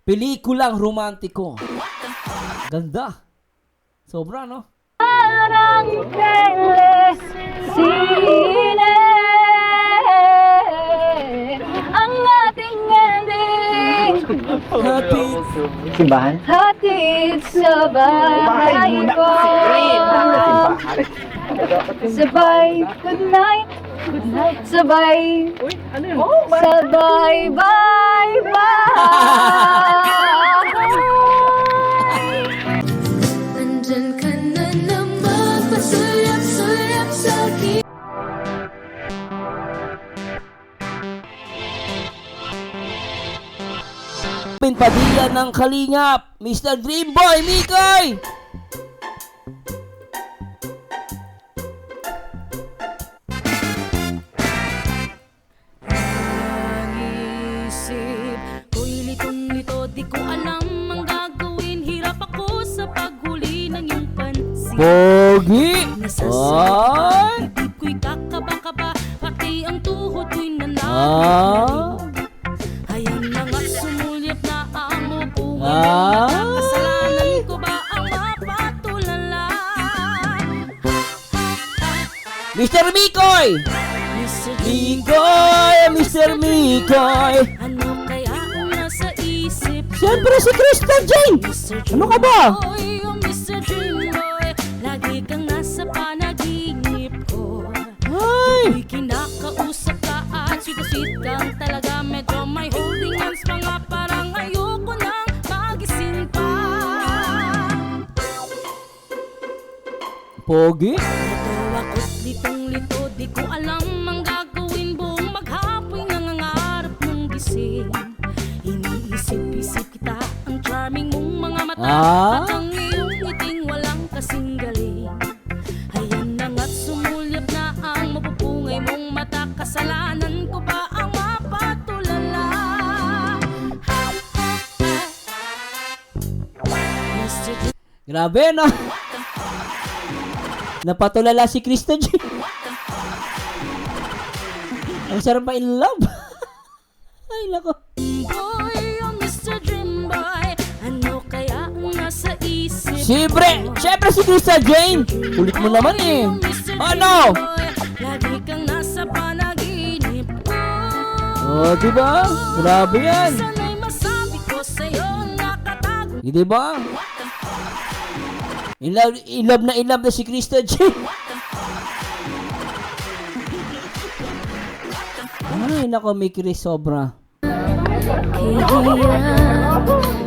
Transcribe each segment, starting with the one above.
Pelikulang romantiko. Ganda. Sobra, no? Parang telesine ang ating ending. Hatid. Simbahan? Hatid sa bahay ko. Sabay, good night. Good night, sabay. Sabay, bye, bye. Nandyan ka na naman, pasulap-sulap sa akin. Padilla ng Kalingap, Mr. Dreamboy, Mikoy! Isip ko'y litong-lito, di ko alam ang gagawin. Hirap ako sa paghuli ng iyong pansin. Pogi! Ay! Nasasabi, bibig ko'y kakaba-kaba, pati ang tuhod ko'y nananabig. Ayan na nga, sumulyap na ang upuan. Kasalanan ko ba ang mapatulala? Mr. Mikoy! Mikoy! Mr. Mikoy! Ano kaya ang nasa isip ko? Siyempre si Krista Jane! Mr. Ano ka ba? Dreamboy, oh Mr. Dreamboy, lagi kang nasa panaginip ko. Ay! Tuwing kinakausap ka at sweet kang talaga. Medyo may holding hands pa nga, parang ayoko nang magising pa. Pogi? Ito ako't litong-lito, di ko alam ang gagawin. Buong maghapon nangangarap mong gising. Iniisip-isip kita, ang charming mong mga mata, at ang iyong ngiting walang kasing galing. Ayan na nga't sumulyap na ang mapupungay mong mata. Kasalanan ko ba ang mapatulala? Mr. Grabe, no? Napatulala si Krista Jane. Ang sarap pa in love. Ay, nako. Dreamboy, oh Mr. Dreamboy, ano kaya ang nasa isip Siyempre ko? si Krista Jane. Ulit mo naman eh. Ano? Lagi kang nasa panaginip ko. Oh, diba? Grabe yan. Sana'y masabi ko sa'yo, nakatago. Diba? In love na si Krista Jane. Ay, nako, may Chris sobra. Kaya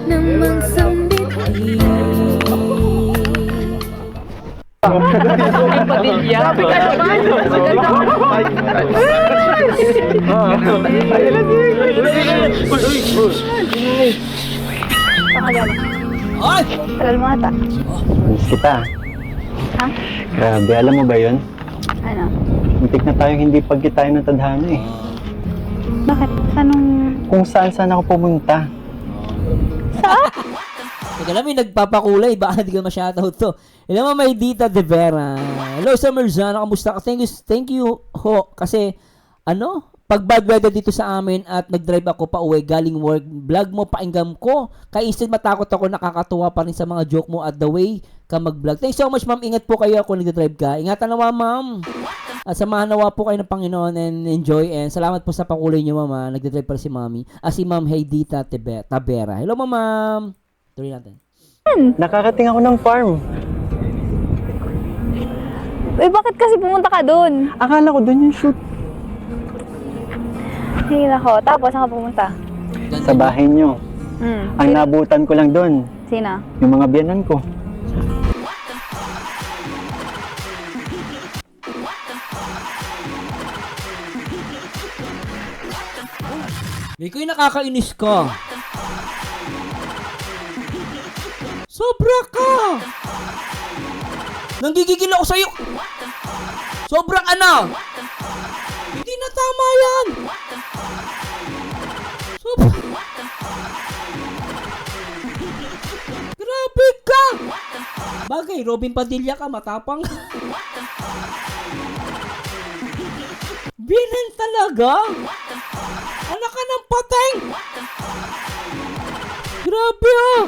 namang sambitin. Ay! Tagal mo ata. Miss kita. Ha? Grabe, alam mo ba yun? Ano? Muntik na tayong hindi pagkitayan ng tadhana eh. Bakit? Anong... Kung saan ako pumunta. Teka lang, may nagpapakulay. Baka di ka ma-shoutout to. Alam mo, may Dita De Vera. Hello, Sir Merzano. Kamusta ka? Thank you ho. Kasi, pag bad weather dito sa amin at nag-drive ako pa uwi galing work, vlog mo, paingam ko. Kaya instead matakot ako, nakakatuwa pa rin sa mga joke mo at the way ka mag-vlog. Thanks so much, ma'am. Ingat po kayo kung nag-drive ka. Ingatan nawa, ma'am. At samahan nawa po kayo ng Panginoon and enjoy. And salamat po sa pakulay niyo, mama. Nag-drive pa rin si mami. Si ma'am Heydita Tabera. Hello, ma'am. Tuloy natin. Nakakating ako ng farm. Eh, bakit kasi pumunta ka dun? Akala ko doon yung shoot. Hindi ako. Tapos, saan ka pumunta? Sa bahay nyo. Ang nabutan ko lang doon, Sino? yung mga biyanan ko. Mikoy, nakakainis ka. Sobra ka. Nanggigigil ako sa'yo. Sobrang ano? Hindi na tama yan. Sobra. Grabe ka. Bagay, Robin Padilla ka, matapang. Binan talaga? Anak ka ng pateng. Grabe oh!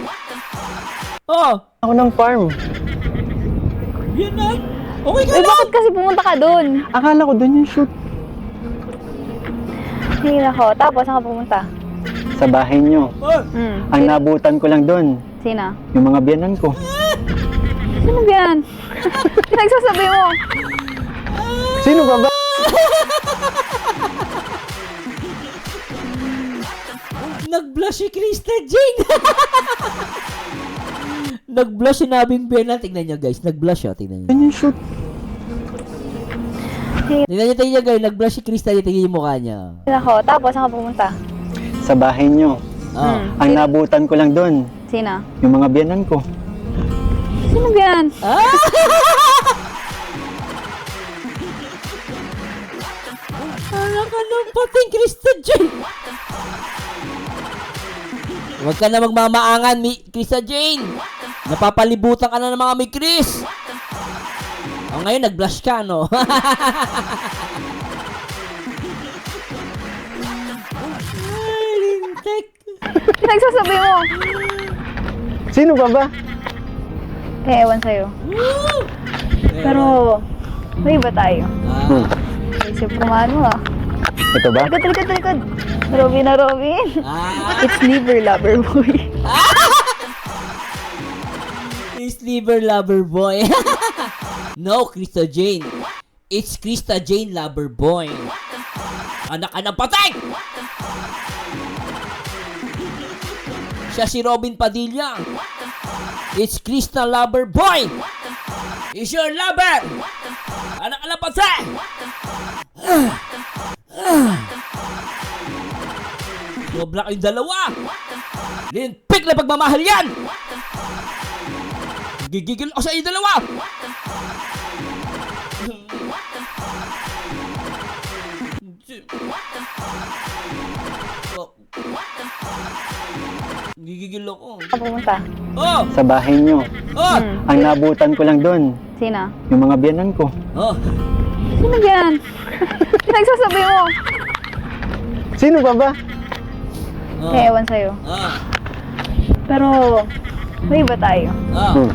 Oh! Ako ng farm. Yan na! Okay ka Eh, na! bakit kasi pumunta ka dun? Akala ko doon yung shoot. Hindi ako. Tapos, saan ka pumunta? Sa bahay nyo. Oh! Ang nabutan ko lang doon, Sino? yung mga biyanan ko. Sino ba yan? Pinagsasabi mo. Sino ba ba? Nag-blush si Krista Jane! Nag-blush si Nabing Bernal. Tingnan nyo guys, nag-blush oh. Tingnan nyo. Doon yung shoot. Tingnan nyo guys, nag-blush si Krista Jane. Tingnan yung mukha niya. Hindi ako. Tapos, saan ka pumunta? Sa bahay nyo. Oh. Ang nabutan ko lang doon, Sino? yung mga biyanan ko. Sino ba yan? Ah! Anak ka ng pating Krista Jane! Huwag ka na magmamaangan, Krista Jane! Napapalibutan ka na ng mga may Chris! O ngayon, nag-blush ka, no? Ay, lintek! Pinagsasabi mo. Sino ba ba? Eh, ewan sa'yo. Woo! Pero, may iba tayo. Ah, Isip kumano ah. Ito ba? Likod. Robin na Robin. ah, It's liver lover boy. It's liver lover boy. No, Krista Jane. It's Krista Jane lover boy. Anak ka ng patay! Siya si Robin Padilla. It's Krista lover boy. It's your lover. Anak ka ng patay! Sobra kayong dalawa. Linpik na pagmamahal yan! Gigigil ako sa inyo dalawa! Gigigil ako. Saan ka pumunta? Oh! Sa bahay nyo. Oh! Ang nabutan ko lang doon, Sino? yung mga biyanan ko. Oh! Sino ba yan? Pinagsasabi mo. Sino ba ba? Oh! Eh, ewan sa'yo. Oh! Pero, may iba tayo. Oh!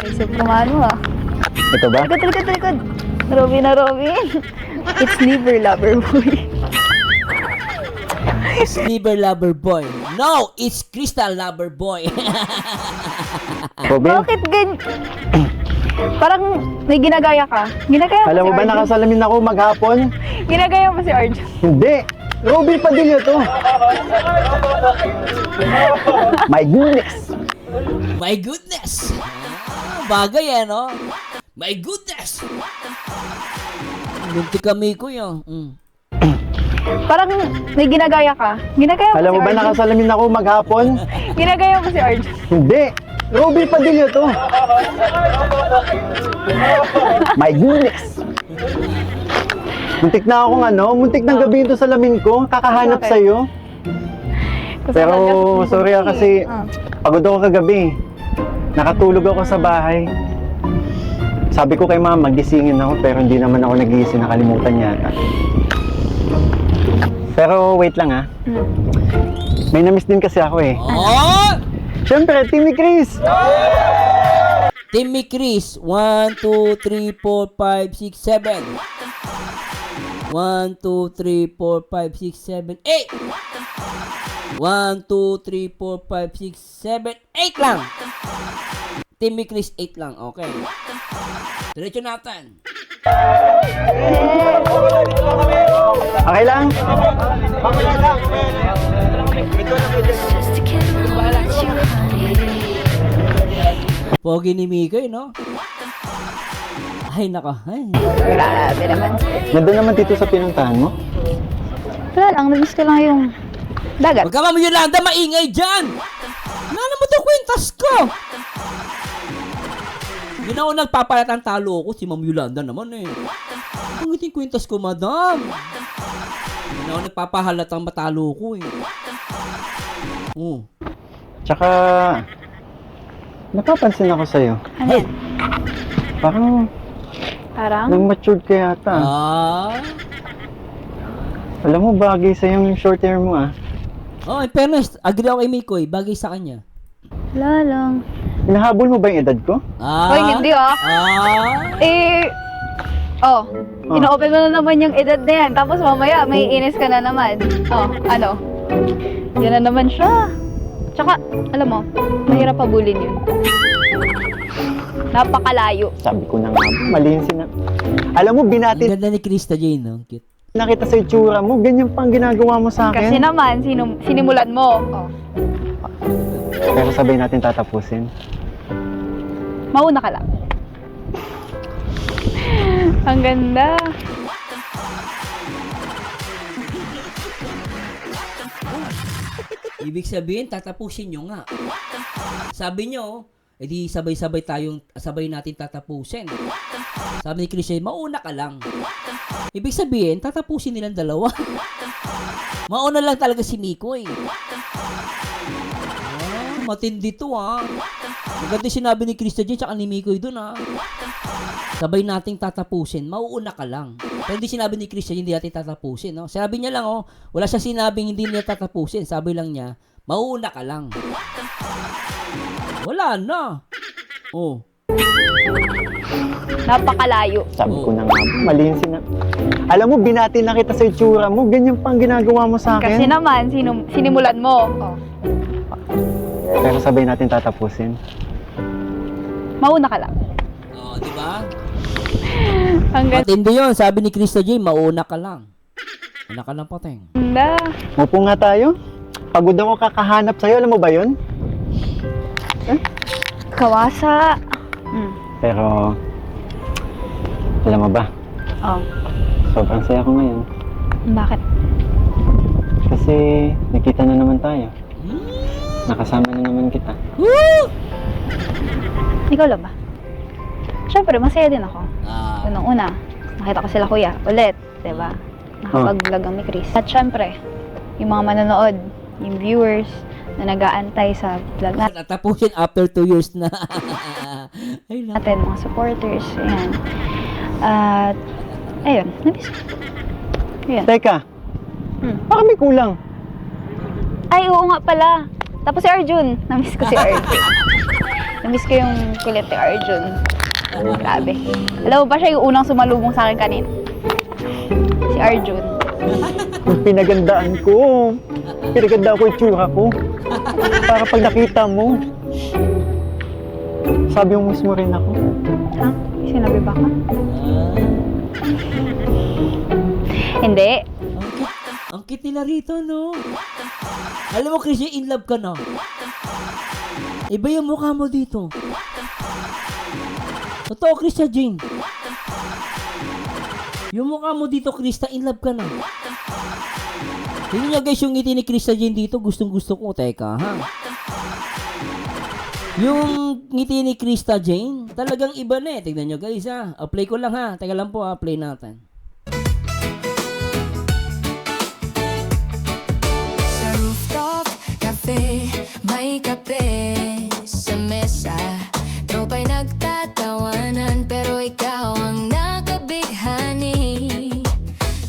Isip kumano ah. Ito ba? Likod. Robin na Robin. It's liver lover boy. It's liver lover boy. No! It's Crystal lover boy. Robin, Bakit ganyan? Parang may ginagaya ka. Ginagaya mo alam mo si ba Arjun. nakasalamin ako maghapon? Ginagaya mo si Arjun. Hindi! Robin Padilla to! My goodness! My goodness! Ah, bagay no? My goodness! Munti kami ko yun. Parang may ginagaya ka. Ginagaya mo Alam si mo ba Arjun. nakasalamin ako maghapon? Ginagaya mo si Arjun. Hindi! Robin Padilla to! My goodness! Muntik na akong muntik ng gabi ito sa lamin ko, kakahanap Bakit? sa'yo. Pero Kasalanan ka sa sorry buhay. kasi pagod ako kagabi. Nakatulog ako sa bahay. Sabi ko kay mama, magisingin ako pero hindi naman ako nagising, nakalimutan yata. Pero wait lang May namiss din kasi ako eh. Oh! Siyempre, Timmy Chris! Timmy Chris. 1, 2, 3, 4, 5, 6, 7. 1, 2, 3, 4, 5, 6, 7, 8. 1, 2, 3, 4, 5, 6, 7, 8 lang. Timmy Chris, 8 lang. Okay. Diretso natin. Okay lang? Pogi ni Mikoy, no? Ay, nako. Ay. Grabe naman. Nandun naman dito sa pinuntahan mo? Wala lang, namiss ko lang yung dagat. Huwag ka Ma'am Yolanda, maingay dyan! Nana mo itong kwintas ko! Hindi na ako nagpapalatang talo ko, si Ma'am Yolanda naman eh. Ang iting kwintas ko, madam. Hindi na ako nagpapahalatang matalo ko eh. Oh. Tsaka, napapansin ako sa'yo. Ano yan? Parang, Parang? nag-matured ka yata. Ah. Alam mo, bagay sa'yo yung short hair mo Oh, in fairness, agree ako kay Mikoy, bagay sa kanya. Wala lang. Hinahabol mo ba yung edad ko? Hoy, hindi ah. Ino-open mo na naman yung edad na yan. Tapos mamaya, may inis ka na naman. Ano? Yan na naman siya. Tsaka, alam mo, mahirap pabulin yun. Napakalayo. Sabi ko na nga, mali yung Alam mo, Ang binati ganda ni Krista Jane, no? Cute. na kita sa itsura mo. Ganyan pang ginagawa mo sa Kasi akin. naman, sinimulan mo. Pero sabay natin tatapusin. Mauna ka lang. Ang ganda. Ibig sabihin, tatapusin nyo nga. Sabi nyo, edi sabay natin tatapusin. Sabi ni Krista, mauna ka lang. Ibig sabihin, tatapusin nilang dalawa. Mauna lang talaga si Miko eh. Matindi to Maganda sinabi ni Krista Jane tsaka ni Miko doon Sabay nating tatapusin, mauuna ka lang. Pero hindi sinabi ni Krista hindi natin tatapusin, no? Sabi niya lang, wala siya sinabing hindi niya tatapusin. Sabi lang niya, mauuna ka lang. Wala na. Napakalayo. Sabi ko na nga, mali yung Alam mo, binati na kita sa itsura mo. Ganyan pang ginagawa mo sa akin. Kasi naman, sinimulan mo. Pero sabay natin tatapusin. Mauna ka lang. Di ba? Ang Matindi yun. Sabi ni Krista Jane, mauna ka lang. Mauna ka lang, pateng. ganda. Upo nga tayo. Pagod ako kakahanap sa'yo. Alam mo ba yun? Kawasa. Pero, alam mo ba? Sobrang saya ko ngayon. Bakit? Kasi nakita na naman tayo. Nakasama na naman kita. Ikaw lang ba? Siyempre, masaya din ako. Unang-una, nakita ko sila kuya. Ulit, diba? Nakapag-vlog ang ni Chris. At siyempre, yung mga manonood, yung viewers na nag-aantay sa vlog Tatapusin after 2 years na. Ay, natin, mga supporters, ayan. At, ayun, namiss ko. Ayan. Teka, baka may kulang. Ay, oo nga pala. Tapos si Arjun, namiss ko si Arjun. Namiss ko yung kulit ni Arjun. Grabe. Alam mo ba siya yung unang sumalubong sa akin kanina? Si Arjun. Yung pinagandaan ko. Pinagandaan ko yung tsura ko. Para pag nakita mo, sabi mo mismo rin ako. Ha? May sinabi ba ka? Hindi. Ang cute nila rito, no? Alam mo, Chris, in love ka na. Iba yung mukha mo dito. Totoo, Krista Jane. Yung mukha mo dito, Krista, in love ka na. Tingnan nyo guys, yung ngiti ni Krista Jane dito, gustong gusto ko. Teka, ha? Yung ngiti ni Krista Jane, talagang iba na eh. Tignan nyo guys, ha? Play ko lang, ha? Teka lang po, ha? Play natin. Sa rooftop cafe, may kape sa mesa. Tropa'y nagtatawanan, pero ikaw ang nakabighani.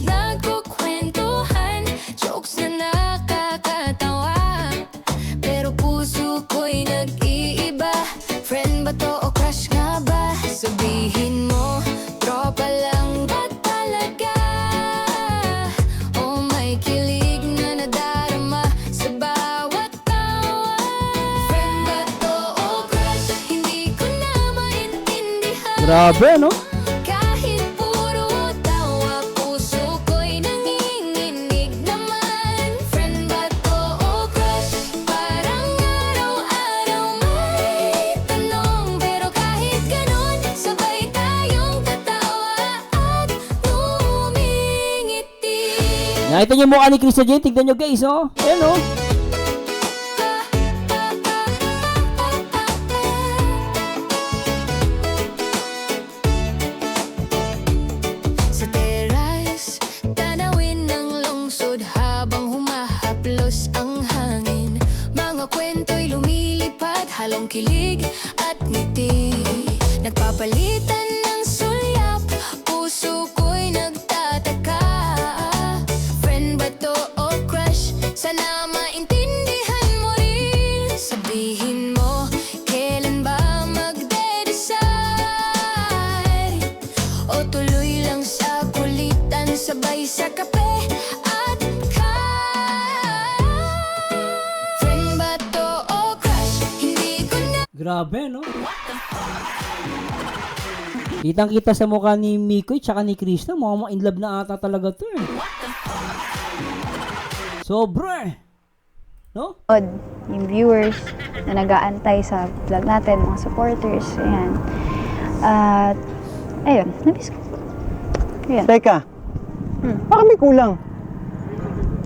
Nagkukwentuhan, jokes na nakakatawa, pero puso ko'y nag-iiba. Friend ba to o crush nga ba? Sabihin mo, tropa lang ba talaga? Oh, may kilig na nadarama sa bawat tawa. Friend ba to o crush? Hindi ko na maintindihan. Grabe, no? Kahit puro tawa, puso ko'y nanginginig naman. Friend ba to o crush? Parang araw-araw may tanong, pero kahit ganon, sabay tayong tatawa at ngumingiti. Nakita niyo yung mukha ni Krista Jane? Tignan nyo guys, oh. Ayan, oh. Sa teras, tanawin ng lungsod habang humahaplos ang hangin. Mga kwento'y lumilipad, halong kilig at ngiti. Nagpapalitan ng sulyap, puso ko'y nagtataka. Friend ba to o crush? Sana maintindihan mo rin. Sabihin mo, Grabe, no? Kitang-kita sa mukha ni Mikoy tsaka ni Krista, mukhang in love na ata talaga to eh. Sobra eh. No? Yung viewers na nag-aantay sa vlog natin, mga supporters, ayan. At, ayun, nabis ko. Ayan. Teka, baka may kulang.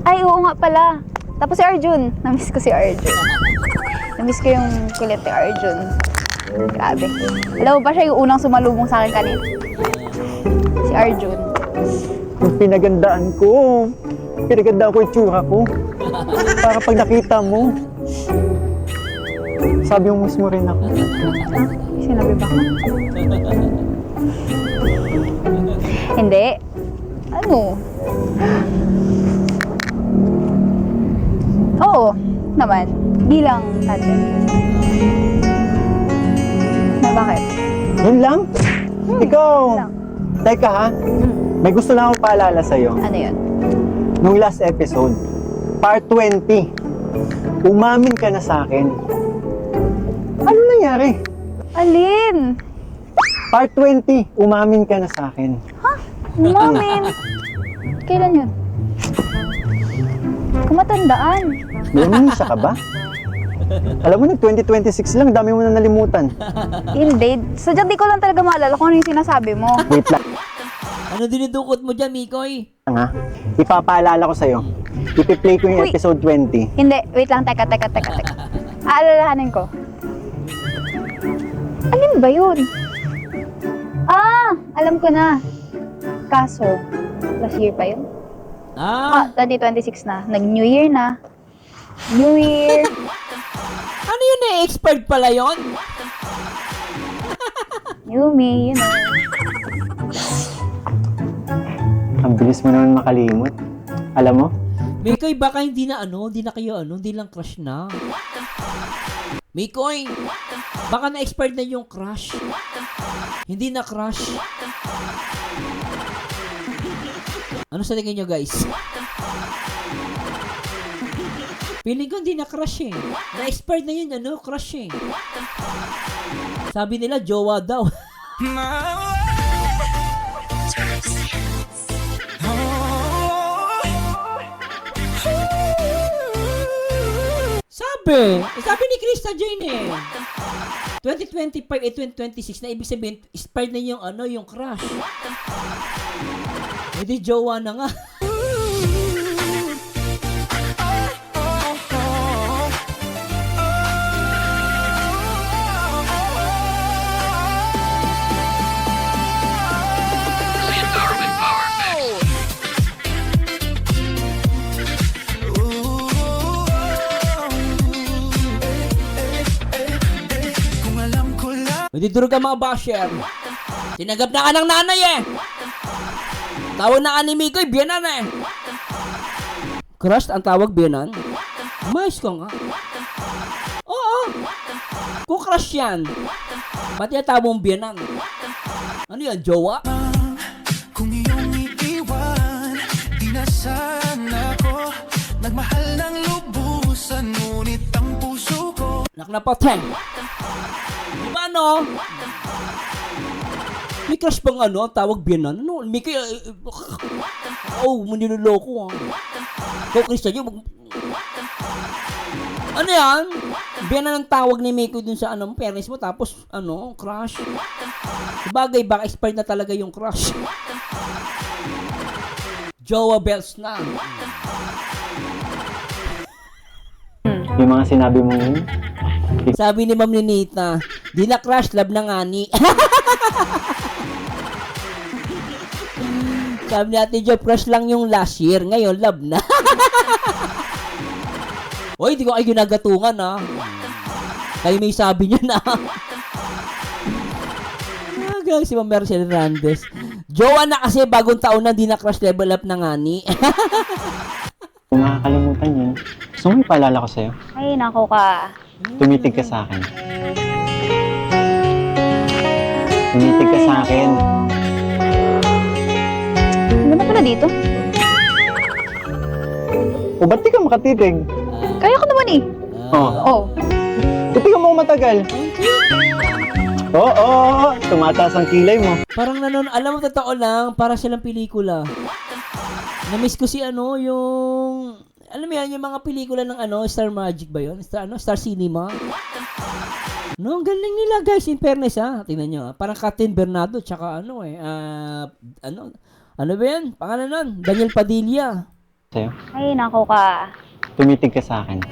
Ay, oo nga pala. Tapos si Arjun. Namiss ko si Arjun. Namiss ko yung kulit ni Arjun. Grabe. Alam mo ba siya yung unang sumalubong sa akin kanina? Si Arjun. Yung pinagandaan ko yung tsura ko. Para pag nakita mo, sabi mo mismo rin ako. May sinabi ba ako? Hindi. Ano? Oo, naman. Bilang content. Na bakit? Yun lang? Ikaw, lang. teka ha, may gusto lang akong paalala sa'yo. Ano yun? Nung last episode, part 20, umamin ka na sa akin. Ano nangyari? Alin? Part 20, umamin ka na sa akin. Umamin. Kailan yun? Kumatandaan. May amnesia ka ba? Alam mo, nag-2026 lang, dami mo na nalimutan. Hindi. Sadyang di ko lang talaga maalala kung ano yung sinasabi mo. Wait lang Ano dinidukot mo dyan, Mikoy? ha, ipapaalala ko sa'yo. Ipi-play ko yung Uy. episode 20. Hindi. Wait lang. Teka. Aalalahanin ko. Alin ba yun? Ah! Alam ko na. Kaso, last year pa yun? 2026 na. Nag-New Year na. New Year. Ano yun eh? Expired pala yun? New me, you know. Ang bilis mo naman makalimot. Alam mo, Mikoy, baka hindi na kayo hindi lang crush na. Mikoy, baka na-expired na yung crush. Hindi na crush. Ano sa tingin nyo, guys? Feeling ko hindi na crush eh. Na-expired na yun, crush eh. Sabi nila, jowa daw. Sabi ni Krista Jane eh. 2025 2026 na ibig sabihin, expired na yung crush. Hindi jowa na nga. Hindi durog ang mga basher. Tinanggap na ka ng nanay eh. Tawag na ka ni Mikoy, biyanan eh. Crush ang tawag, biyanan? Mais ko nga. Oo. Kung crush yan, ba't yung tawag mong biyanan? Ano yan, jowa? Kung iyong iiwan, di na sana ako nagmahal ng lubusan, ngunit ang puso ko Naknapateng. Di ba no? May crush bang ang tawag biyanan? Ano? Mikoy, maniloloko ah. Kung Krista yun, ano yan? Biyanan ang tawag ni Mikoy dun sa parents mo, tapos crush. Sabagay, baka expired na talaga yung crush. Jowa bells na. yung mga sinabi mo yun, Sabi ni Ma'am Ninita, di na crush, love na ngani. Sabi ni Ate Jo, crush lang yung last year, ngayon love na. Oy, di ko kayo ginagatungan ha. Kayo may sabi niyo na. Guys, si Ma'am Mercel Hernandez. Jowa na kasi bagong taon na di na crush, level up na ngani. kung makakalimutan yun, gusto mo ipaalala ko sa'yo? Ay, nako ka. Tumitig ka sa akin. Tumitig ka sa akin. Ano ba pala dito? O ba't di ka makatitig? Kaya ko naman eh. Oh. Oh. Titigan mo matagal. Oo, tumataas ang kilay mo. Parang alam mo, totoo lang, para silang pelikula. Na-miss ko si yung, alam mo yan, yung mga pelikula ng Star Magic ba yun? Star Cinema? No, ang galing nila guys, in fairness tingnan nyo parang Catherine Bernardo, tsaka ano ba yan? Pangalan nun? Daniel Padilla. Sa'yo, Ay, nako ka. tumitig ka sa akin.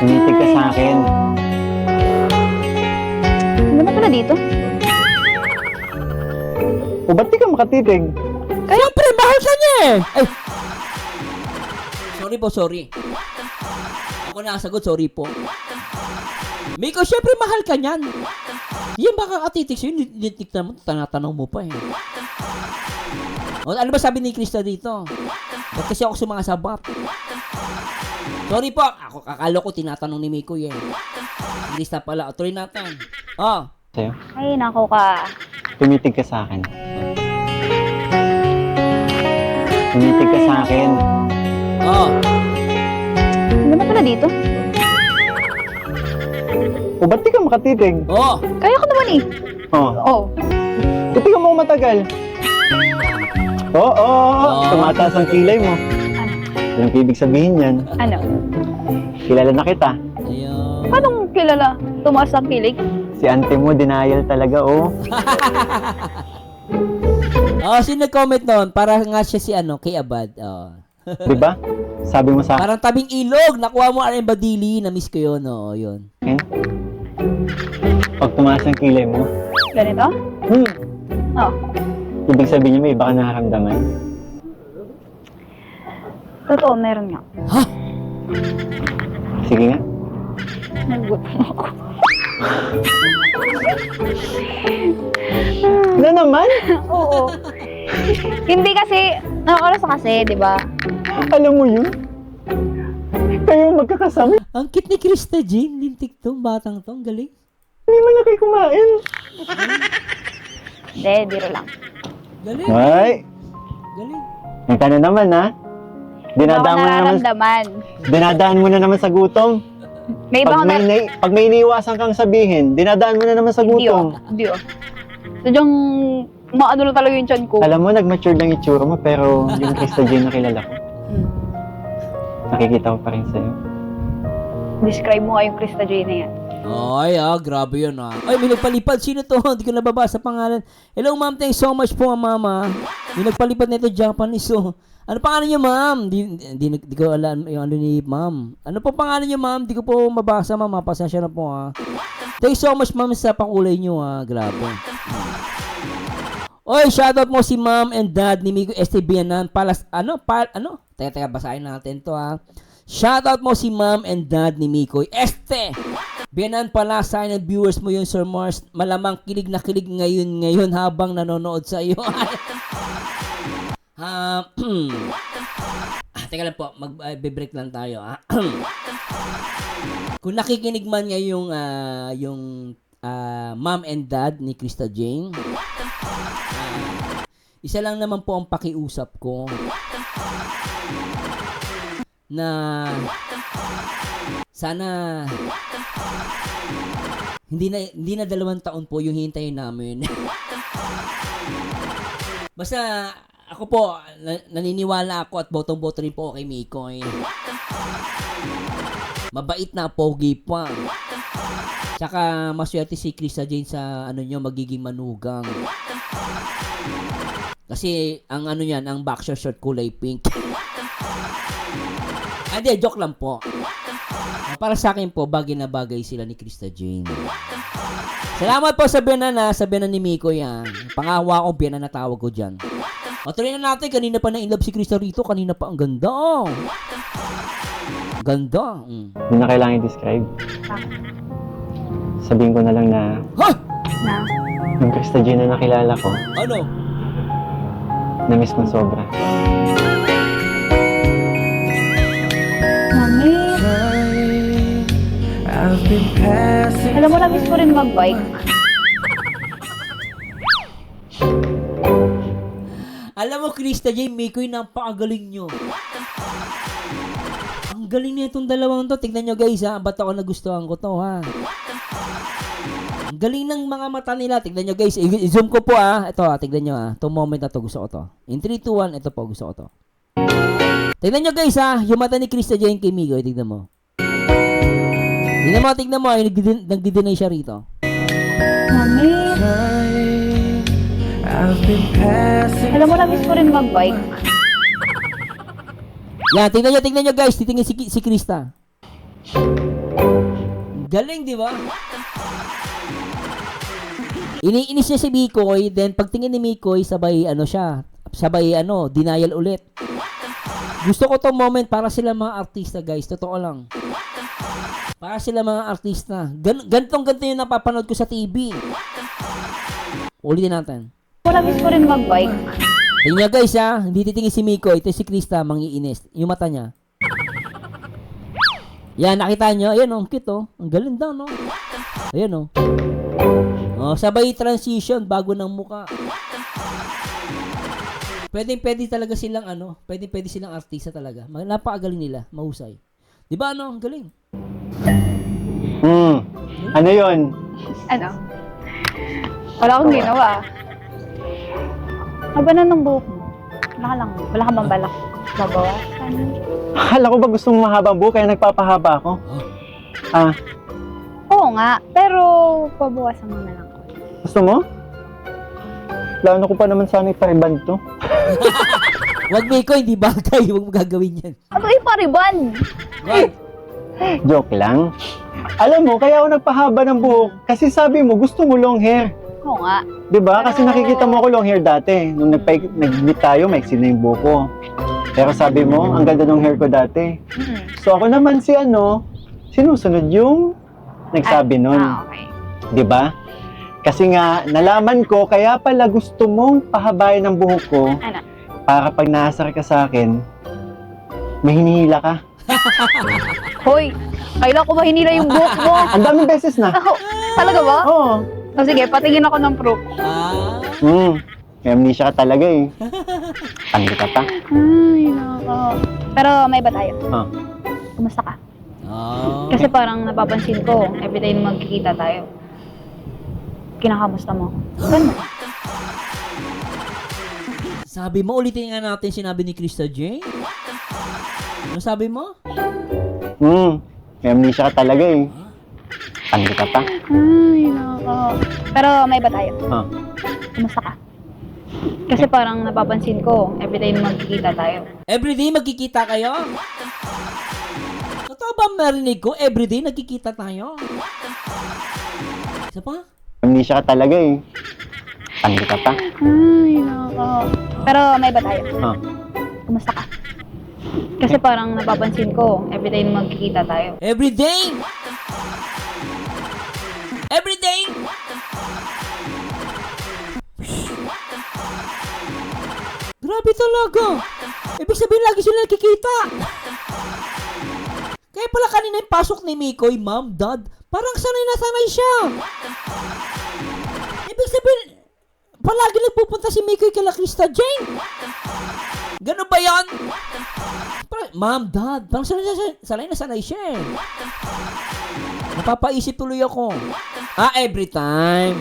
Tumitig ka sa akin. Ano ba pala dito? O ba't di ka makatitig? Siyempre, mahal ka niya eh! Ay! Sorry po, sorry. Ako nakasagot, sorry po. Miko, siyempre mahal ka niyan. Yan baka katitik sa'yo, nititignan mo, tanatanong mo pa eh. O, ano ba sabi ni Krista dito? Ba't kasi ako sumasabat? Sorry po, ako kakalo ko tinatanong ni Miko yan. Krista pala, o tuloy natin. Oh, Sa'yo, Ay, nako ka. tumitig ka sa akin. Tumitig ka sa akin. oh. Ano ba pala dito? O ba't di ka makatitig? Oh, Kaya ko naman eh. Oh, Oh. titigan mo matagal. Oo, tumataas ang kilay mo. Anong ibig sabihin yan? Ano? Kilala na kita. ayun. Paano kilala? Tumaas ang kilig? Si ante mo, denial talaga, oh. Oh, sino nag-comment noon? Para nga siya si kay Abad. Oh. Di ba? Sabi mo sa Parang tabing ilog, nakuha mo RM Badili, na-miss ko yun, oo, yun. akin, pag tumaas ang kilay mo, Ganito? Oh. ibig sabihin niya may iba ka nararamdaman. Totoo, meron nga. Ha? Sige nga. Nagutom ako. Na naman? Oo. Hindi kasi, oras kasi, di ba? Alam mo yun? Kayo magkakasama, Ang cute ni Krista Jean, lintik to, batang to, ang galing. hindi man na kayo kumain. Hindi, biro lang. Galing, Ay, galing. ang ka na naman, ha? Hindi ako Dinadaan mo na naman, nararamdaman. dinadaan mo na naman sa gutom. May iba Pag ako na... pag may iniiwasan kang sabihin, dinadaan mo na naman sa Hindi gutom. Hindi Sadyang, maano na talaga yung chan ko. Alam mo, nag-mature lang itsura mo, pero yung Krista Jane na kilala ko, nakikita ko pa rin sa'yo. Describe mo nga yung Krista J na yan. Ay, grabe yun, Ay, may nagpalipad. Sino to? Hindi ko nababasa pangalan. Hello, ma'am. Thanks so much po, mama. May nagpalipad na ito, Japanese. So, ano pangalan niyo, ma'am? Di ko alam yung ni ma'am. Ano po pangalan niyo, ma'am? Di ko po mabasa, ma'am. Pasensya na po, Thanks so much, ma'am, sa pakulay niyo, Grabe. Oy, shoutout mo si ma'am and dad ni Miko Estebianan. Teka, basahin natin to, Shoutout mo si ma'am and dad ni Mikoy Bianan pala, sign and viewers mo yun, Sir Mars. Malamang kilig na kilig ngayon habang nanonood sa iyo. Teka lang po, mag-break lang tayo. Kung nakikinig man nga yung mom and dad ni Krista Jane, isa lang naman po ang pakiusap ko na sana hindi na 2 taon po yung hintayin namin. Basta ako po, naniniwala ako at botong-boto rin po kay Mikoy. Mabait na, pogi pa. Tsaka maswerte si Krista Jane sa magiging manugang. Kasi ang niyan, ang boxer short kulay pink. Hindi, joke lang po. Para sa akin po, bagay na bagay sila ni Krista Jane. Salamat po sa biyanan ni Miko yan. Pangawa ko, biyanan na tawag ko dyan. Matuloy na natin, kanina pa na in love si Krista rito, kanina pa, ang ganda. Ganda. Hindi na kailangan i-describe. Sabihin ko na lang na Ha? Na? yung Krista Jane na nakilala ko, Ano? na-miss kong sobra. Mami, alam mo, nabis ko rin mag-bike. Alam mo, Krista Jane, Mikoy, napakagaling nyo. Ang Ang galing niya itong dalawang to. Tignan nyo guys ha. Ba't ako nagustuhan ko to ha? Ang galing ng mga mata nila. Tignan nyo guys. I-zoom ko po ha. Ito ha. Tignan nyo ha. Itong moment na to. Gusto ko to. In 3, 2, 1. Ito po. Gusto ko to. Tignan nyo guys ha. Yung mata ni Krista Jane kay Migo. Tignan mo. Tignan mo. Nagdi-deny siya rito. Mami, alam mo, nabis ko rin mag-bike. Yan, tingnan nyo guys, titingin si Krista. Galing, di ba? Iniinis niya si Mikoy, then pagtingin ni Mikoy, sabay denial ulit. Gusto ko tong moment para sila mga artista guys, totoo lang. Para sila mga artista. Ganto yung napapanood ko sa TV. Ulitin natin. Nabis ko rin mag-bike. Tingnan nyo guys ha, hindi titingin si Mikoy, ito si Krista, mangiinis. Yung mata niya. Yan, nakita nyo? Ayan oh, cute oh. Ang galing daw no. Ayan oh. Oh, sabay transition, bago ng muka. Pwede talaga silang pwede silang artista talaga. Napakagaling nila, mahusay. Di ba ano? Ang galing. Ano yun? Ano? Wala akong ginawa. Haba na ng buhok mo. Wala ka bang balak babawasan? Akala ko ba gusto mong mahabang buhok kaya nagpapahaba ako? Oo nga, pero pabawasan mo na lang ko. Gusto mo? Plano ko pa naman sana ipariband to. Wag Mikoy, hindi bagay. Huwag mo gagawin yan. Ano ipariban? Wag. Joke lang. Alam mo, kaya ako nagpahaba ng buhok kasi sabi mo gusto mo long hair. Oo nga. 'Di ba? Kasi nakikita mo ako long hair dati. Nung nag-meet tayo, maiksi na yung buhok ko. Pero sabi mo, ang ganda ng hair ko dati. So ako naman sinusunod yung nagsabi nun. Okay. 'Di ba? Kasi nga, nalaman ko, kaya pala gusto mong pahabayan ng buhok ko Ano? para pag naasar ka sa akin, may hinihila ka. Hoy, kailan ko ba hinila yung buhok mo? Ang daming beses na. Ako, talaga ba? Oo. O sige, patingin ako ng proof. May amnesia ka talaga eh. Tanggi ka pa. Ay, nako. Pero may ba tayo? Kumusta ka? Kasi parang napapansin ko, everyday na magkikita tayo. Kinakamusta mo? Saan mo? Sabi mo, ulitin nga natin sinabi ni Krista J. Ano sabi mo? May amnesia ka talaga eh. Tanggi ka pa. Ay, nako. Pero may ba tayo? Kumusta ka? Kasi parang napapansin ko, everyday na magkikita tayo. Everyday magkikita kayo? Totoo ba marinig ko? Everyday nagkikita tayo? Isa pa? Amnesia ka talaga eh. Tanggi ka pa. Ay, nako. Pero may ba tayo? Kumusta ka? Kasi parang napapansin ko, everyday na magkikita tayo. Everyday? Everyday? Grabe talaga. Ibig sabihin lagi sila nakikita. Kaya pala kanina yung pasok ni Mikoy, Mom, Dad, parang sanay na sanay siya. Ibig sabihin, palagi nagpupunta si Mikoy kay Krista Jane. Ganun ba yan? Mom, Dad, parang sanay na sanay siya eh. Napapaisip tuloy ako. Every time.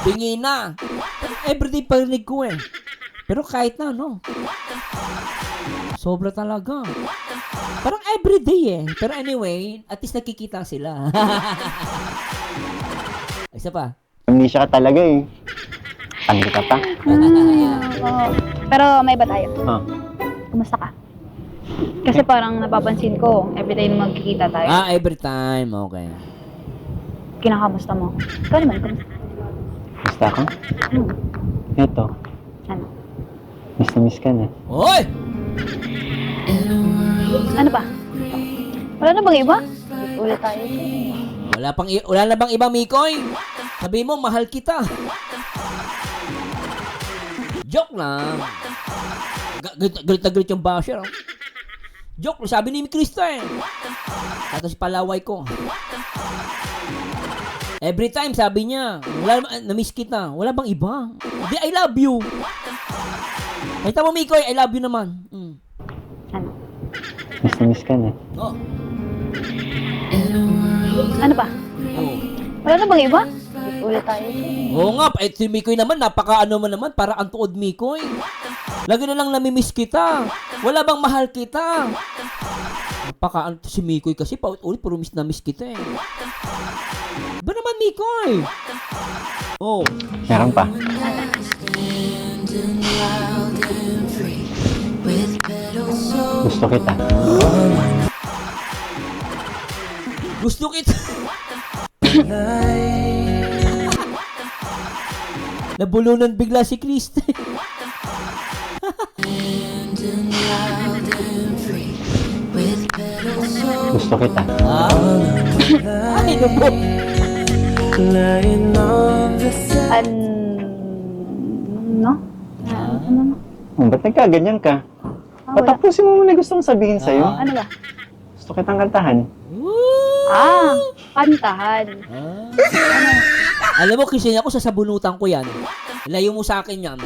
Bingi na. Pero everyday parinig ko eh. Pero kahit na, no? Sobra talaga. Parang everyday eh. Pero anyway, at least nakikita sila. Isa pa. Amnesia ka talaga eh. Tanggi ka pa. Pero may ba tayo? Kumusta ka? Kasi parang napapansin ko, everyday na magkikita tayo. Every time. Okay. Kinakamusta mo? Ikaw naman, kumusta? Gusto ka? Ito. Ano? Miss na miss ka na. Hoy! Ano ba? Wala na bang iba? Ulit tayo. Wala na bang ibang Mikoy? Sabi mo, mahal kita. Joke lang. Galit na galit yung basher. Oh. Joke, sabi ni Krista eh. Tapos palaway ko. Every time sabi niya, na-miss kita. Wala bang iba? Hindi, I love you. Kita mo, Mikoy, I love you naman. Ano? Miss na miss ka na. Oh. Ano pa? Oh. Wala na bang iba? Ulit tayo. Oo nga, si Mikoy naman, napaka-ano mo naman, para ang tuod Mikoy. Lagi na lang namimiss kita. Wala bang mahal kita? Si Mikoy kasi, paulit-ulit, puro miss na miss kita eh. Ba naman, Mikoy? Oh. Meron pa. Gusto kita. Gusto kita. Nabulunan bigla si Kriste. Gusto kita. Ay, naku. Ano? Ano? Ba't nagkaganyan ka? Wala. Patapusin mo muna gustong sabihin sa'yo. Ano ba? Gusto kitang kantahan. Kantahan. Alam mo, kasi ako sasabunutan ko yan. Layo mo sa akin yan.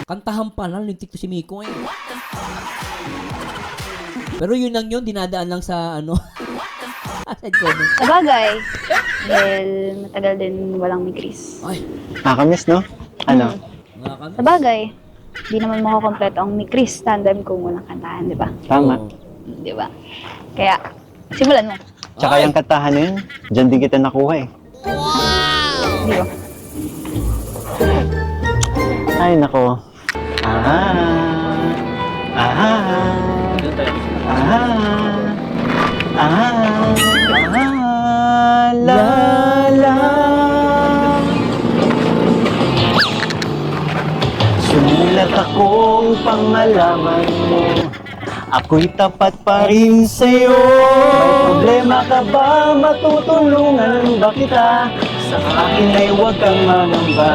Kantahan pa lang, lintik to si Miko eh. Pero yun lang yun, dinadaan lang sa ano. Side comment. Sabagay, dahil matagal din walang ni Chris. Ay, Nakakamiss, no? Ano? mga kami. Sabagay, di naman makakompleto ang ni Chris tandem kung walang kantahan, di ba? Tama. Di ba? Kaya, simulan mo. Tsaka Ay. yung kantahan na yun, dyan di kita nakuha eh. Di ba? Ay, nako. La la. Sumulat ako upang malaman mo ako'y tapat pa rin sa'yo. May problema ka ba? Matutulungan ba kita? Sa akin ay huwag kang mangamba.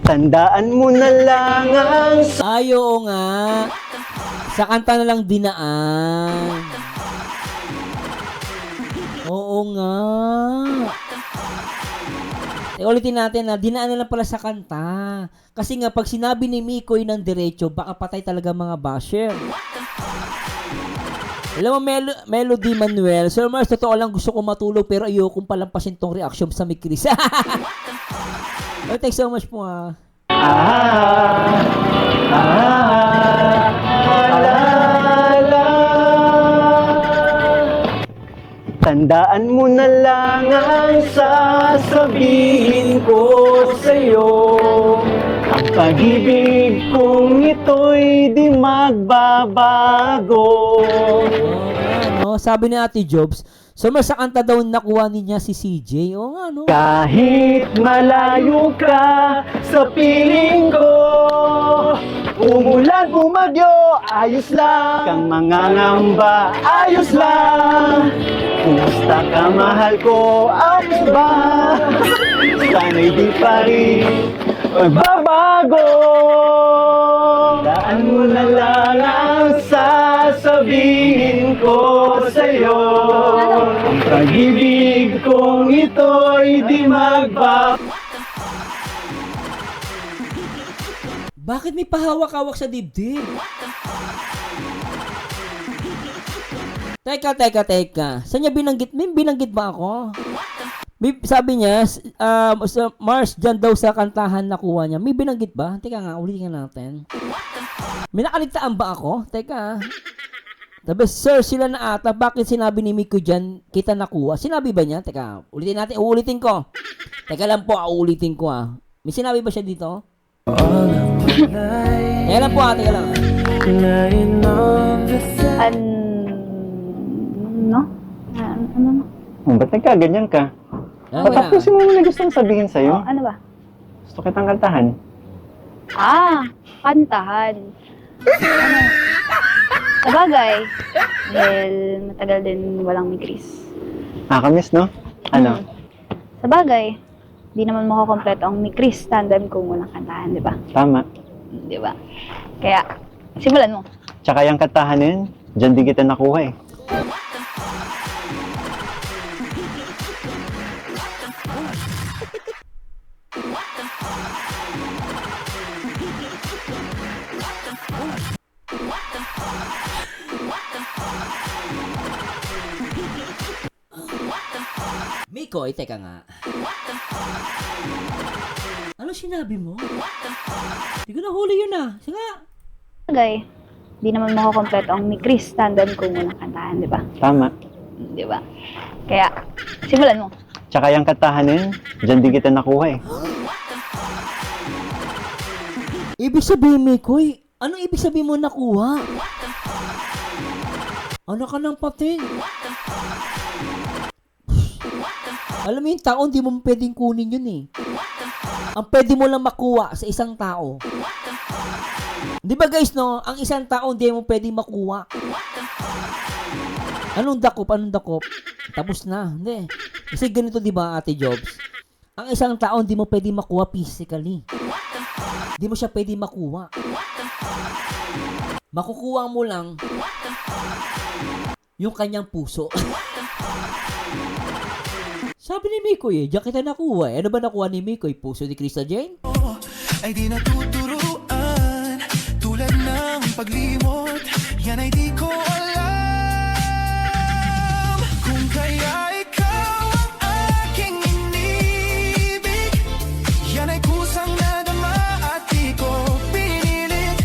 Tandaan mo na lang ang Ay, oo nga. Sa kanta na lang dinaan. Oo nga. Ulitin natin na dinaan na lang pala sa kanta. Kasi nga pag sinabi ni Mikoy ng diretso, baka patay talaga mga basher. Alam mo, Melody Manuel, Sir Mars, totoo lang gusto ko matulog pero ayokong palampasin tong reaction sa Mikris. Oh, thanks so much po ah. Tandaan mo na lang ang sasabihin ko sa'yo. Ang pag-ibig kong ito'y di magbabago. Ano, sabi ni Ate Jobs, so sa kanta daw nakuha niya si CJ. Oo nga, no? Kahit malayo ka sa piling ko, umulan, bumagyo, ayos lang. Kang mangangamba, ayos lang. Kumusta ka, mahal ko, ayos ba? Sana'y di pa rin magbabago. Daan mo na lang ang sasabihin ko sa'yo. Ang pag-ibig kong ito'y di magbabago. Bakit may pahawak-hawak sa dibdib? Teka. Saan niya binanggit? May binanggit ba ako? Sabi niya, sa Mars, dyan daw sa kantahan nakuha niya. May binanggit ba? Teka nga, ulitin natin. May nakaligtaan ba ako? Teka. Sabi, sir, sila na ata. Bakit sinabi ni Miko dyan, kita nakuha? Sinabi ba niya? Teka, ulitin natin. Uulitin ko. Teka lang po, uulitin ko ah. May sinabi ba siya dito? Teka lang po ah, teka lang. Ano? Ba't nagkaganyan ka? Teka lang. Patapusin mo muna gustong sabihin sa'yo. Ano ba? Gusto kitang kantahan. Kantahan. Sabagay, dahil matagal din walang ni Chris. Nakakamiss, no? Ano? Sabagay, di naman makakompleto ang ni Chris tandem kung walang kantahan, di ba? Tama. Di ba? Kaya, simulan mo. Tsaka yung kantahan na yun, dyan di kita nakuha eh. Mikoy, teka nga. Ano sinabi mo? Hindi ko nahuli yun ah. Sige nga. Bagay, di naman makukompleto ang ni Chris tandem kung unang kantahan, di ba? Tama. Di ba? Kaya, simulan mo. Tsaka yung kantahan na yun, dyan din kita nakuha eh. Ibig sabihin, Mikoy, anong ibig sabihin mo nakuha? Ano ka ng pating? Alam mo yung tao, hindi mo pwedeng kunin yun eh. Ang pwede mo lang makuha sa isang tao. Di ba guys, no? Ang isang tao, hindi mo pwedeng makuha. Anong dakop? Anong dakop? Tapos na. Hindi. Kasi ganito, di ba, Ate Jobs? Ang isang tao, hindi mo pwedeng makuha physically. Hindi mo siya pwedeng makuha. Makukuha mo lang yung kanyang puso. Sabi ni Mikoy diyan kita nakuha eh. Ano ba nakuha ni Mikoy? Puso ni Krista Jane? Ay di natuturuan, tulad ng paglimot, yan ay di ko alam. Kung kaya ikaw ang aking inibig, yan ay kusang nadama at di ko pinilit.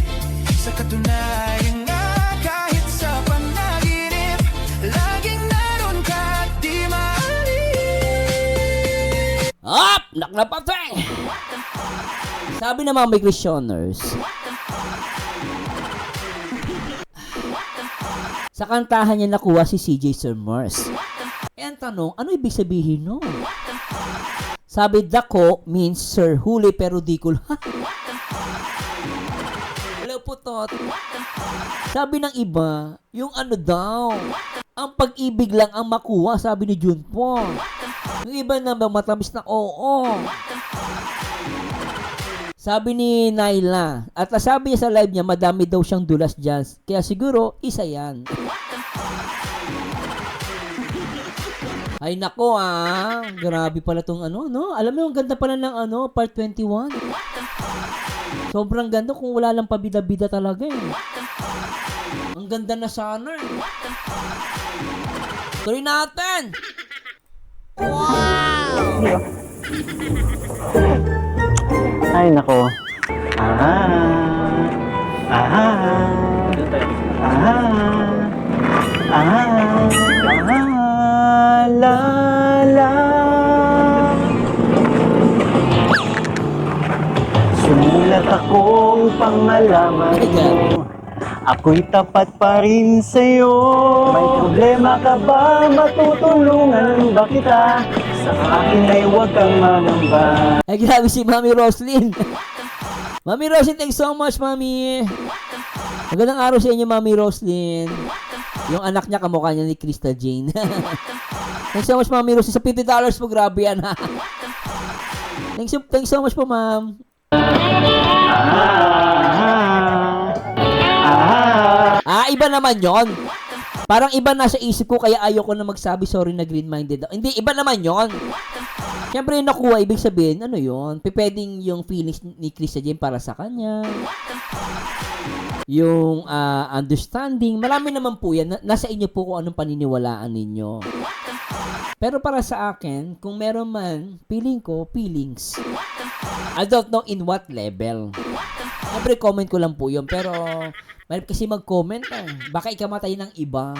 Sa katunayan nga, kahit sa panaginip, laging naroon ka at di maalis. Up! Naklapatay! Sabi ng mga may Christianers, sa kantahan niya nakuha si CJ Sir Mars. Eh ang tanong, ano ibig sabihin no? Sabi, dako means Sir Huli pero di ko Hello putot. Sabi ng iba, yung ano daw, ang pag-ibig lang ang makuha, sabi ni Junpo. Yung iba naman matamis na oo. Sabi ni Naila, at sabi niya sa live niya, madami daw siyang dulas dyan. Kaya siguro, isa yan. Ay nako grabe pala tong ano, no? Alam mo, ang ganda pala ng ano, part 21. Sobrang ganda kung wala lang pabida-bida talaga eh. Ang ganda na sana eh. Tuloy natin! Ay, nako. La, la. Sumulat akong pangalaman mo. Ako'y tapat pa rin sa'yo. May problema ka ba? Matutulungan ba kita? Sa akin ay huwag kang mangamba. Ay, grabe si Mami Roslyn. Mami Roslyn, thanks so much, Mami. Magandang araw sa inyo, Mami Roslyn. Yung anak niya, kamukha niya ni Krista Jane. Thanks so much, Mami Roslyn. Sa $50 po, grabe yan, ha. Thanks so much po, ma'am. Iba naman yon. Parang iba na sa isip ko, kaya ayoko na magsabi, sorry na green-minded. Hindi, iba naman yon. Siyempre yung nakuha, ibig sabihin, ano yon? Pwedeng yung feelings ni Krista Jane para sa kanya. Yung understanding. Marami naman po yan. Nasa inyo po kung anong paniniwalaan ninyo. Pero para sa akin, kung meron man, feeling ko, feelings. I don't know in what level. Siyempre, comment ko lang po yun. Pero, mahirap kasi mag-comment baka ikamatay ng iba.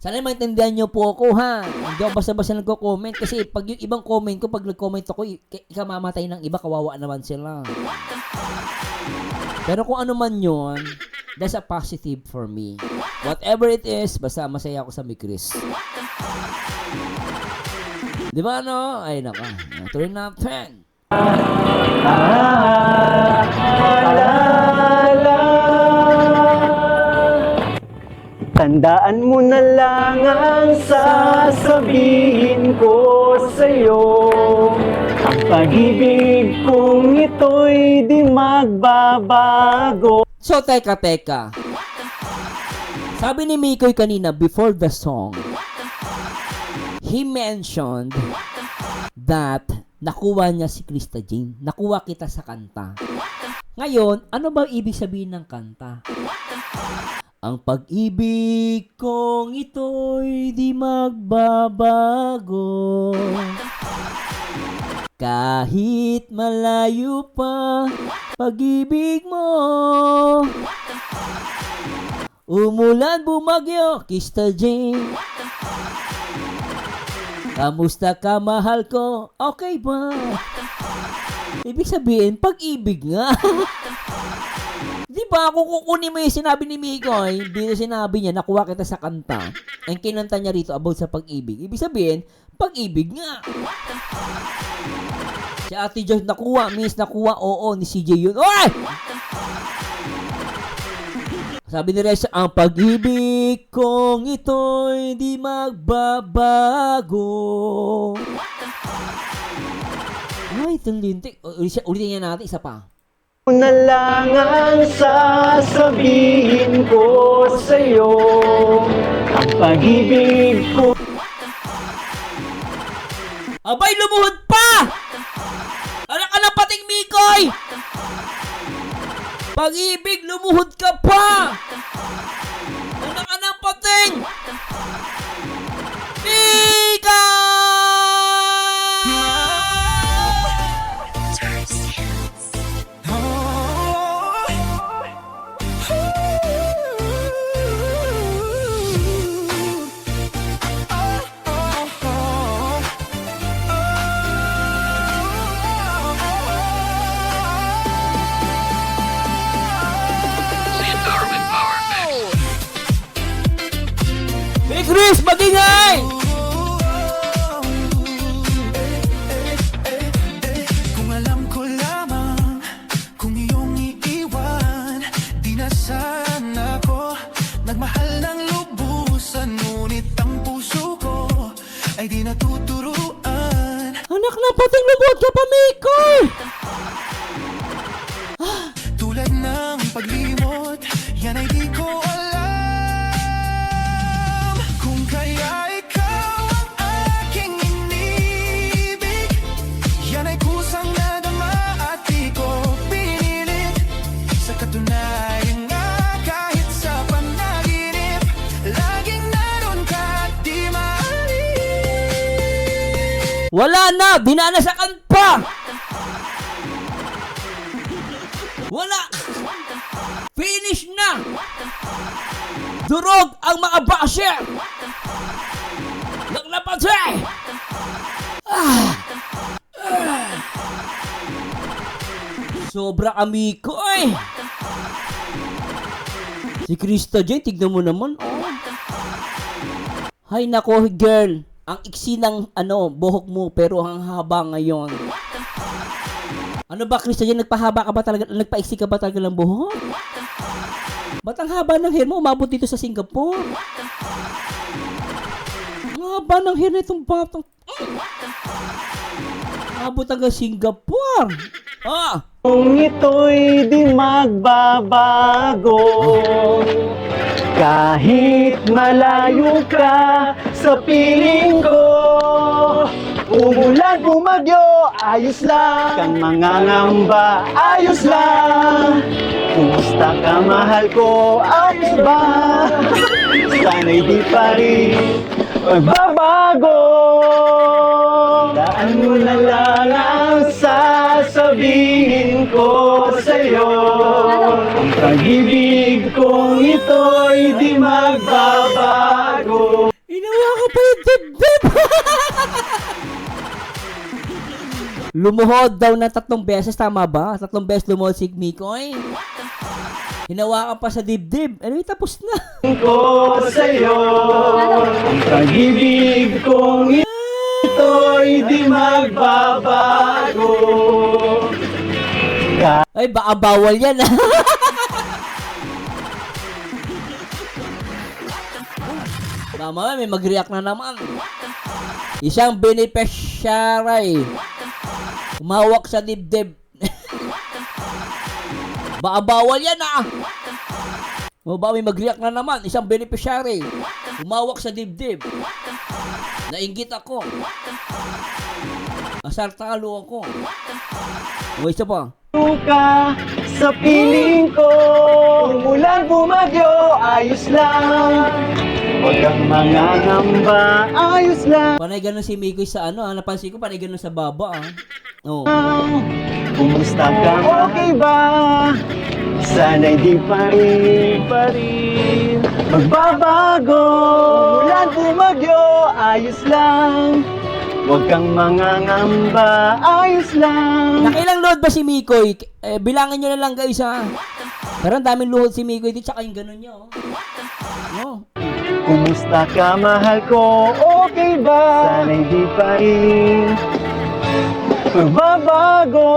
Sana maintindihan nyo po ako ha. Hindi ako basta-basta nagko-comment. Kasi pag yung ibang comment ko, pag nag-comment ako, ikamamatay ng iba, kawawa naman sila. Pero kung ano man yun, that's a positive for me. Whatever it is, basta masaya ako sa Mikris. Di ba no? Ay naka. Tuloy natin. Tandaan mo na lang ang sasabihin ko sa'yo. Ang pag-ibig kong ito'y di magbabago. So, teka. Sabi ni Mikoy kanina, before the song, he mentioned that nakuha niya si Krista Jane. Nakuha kita sa kanta. Ngayon, ano ba ibig sabihin ng kanta? Ang pag-ibig kong ito'y di magbabago. Kahit malayo pa pag-ibig mo. Umulan, bumagyo, Kista Jane. Kamusta ka, mahal ko? Okay ba? Ibig sabihin, pag-ibig nga. Di ba, kung kukunin mo yung sinabi ni Mikoy, dito sinabi niya, nakuha kita sa kanta. Ang kinanta niya rito about sa pag-ibig. Ibig sabihin, pag-ibig nga. Si Ate Joy nakuha, Miss nakuha, oo, ni CJ yun. Oy! Sabi ni Reza, ang pag-ibig kong ito'y di magbabago. Ay, talintik. Ulitin niya natin, isa pa. Na lang ang sasabihin ko sa'yo. Ang pag-ibig ko. Abay, lumuhod pa! Anak ka ng pating Mikoy! Pag-ibig, lumuhod ka pa! Anak ka ng pating! Hey Chris, magingay! Kung alam ko lamang, kung iyong iiwan, di na sana ako nagmahal ng lubusan. Ngunit ang puso ko ay di natuturuan. Anak na pating lumuhod ka pa, Mikoy! Tulad ng paglimot, yan ay di ko alam. Kung kaya ikaw ang aking inibig, yan ay kusang nadama at di ko pinilit. Sa katunayan nga, kahit sa panaginip, laging naroon ka at di maalis. Wala na! Dinanasakan pa! Wala! Finish na! Durog ang mga basher! Naglapatay! Sobra kami ko eh! Si Krista Jane, tignan mo naman. Oh. Hay nako girl, ang iksi ng buhok mo pero ang haba ngayon. Ano ba, Krista Jane, nagpahaba ka ba talaga, nagpaiksi ka ba talaga ng buhok? Ba't ang haba ng hair mo umabot dito sa Singapore? Ang haba ng hair na itong batang. Umabot hanggang Singapore. Ah! Kung ito'y di magbabago, kahit malayo ka sa piling ko. Umulan, bumagyo, ayos lang. Kang mangangamba, ayos lang. Kumusta ka, mahal ko, ayos ba? Sana'y di pa rin magbabago. Daan mo na lang ang sasabihin ko sa'yo. Ang pag-ibig kong ito'y di magbabago. Inawa ka pa yung dibdib! Lumuhod daw na 3 beses, tama ba? 3 beses lumuhod si Mikoy. Hinawakan pa sa dibdib. Ano yung tapos na? Ko sa'yo, ang pag-ibig kong ito'y di magbabago. Ay, baka bawal yan ah. Tama, may mag-react na naman. Isang beneficiary. Umawak sa dibdib. Baka bawal yan ah. O ba, may mag-react na naman. Isang beneficiary. Umawak sa dibdib. Nainggit ako. Asartalo ako. O, isa pa. Ka sa piling ko, umulan bumagyo, ayos lang. Huwag kang mangangamba, ayos lang. Panay ganun si Mikoy sa ano, napansin ko panay ganun sa baba, Oh. Kumusta ka? Okay ba? Sana'y di pa rin magbabago. Umulan bumagyo, ayos lang. Huwag kang mangangamba, ayos lang. Nakailang load ba si Mikoy? Bilangin nyo na lang guys ha. Pero ang daming luhod si Mikoy dito, tsaka yung ganun niya, oh. Kumusta ka, mahal ko? Okay ba? Sana'y di pa rin magbabago.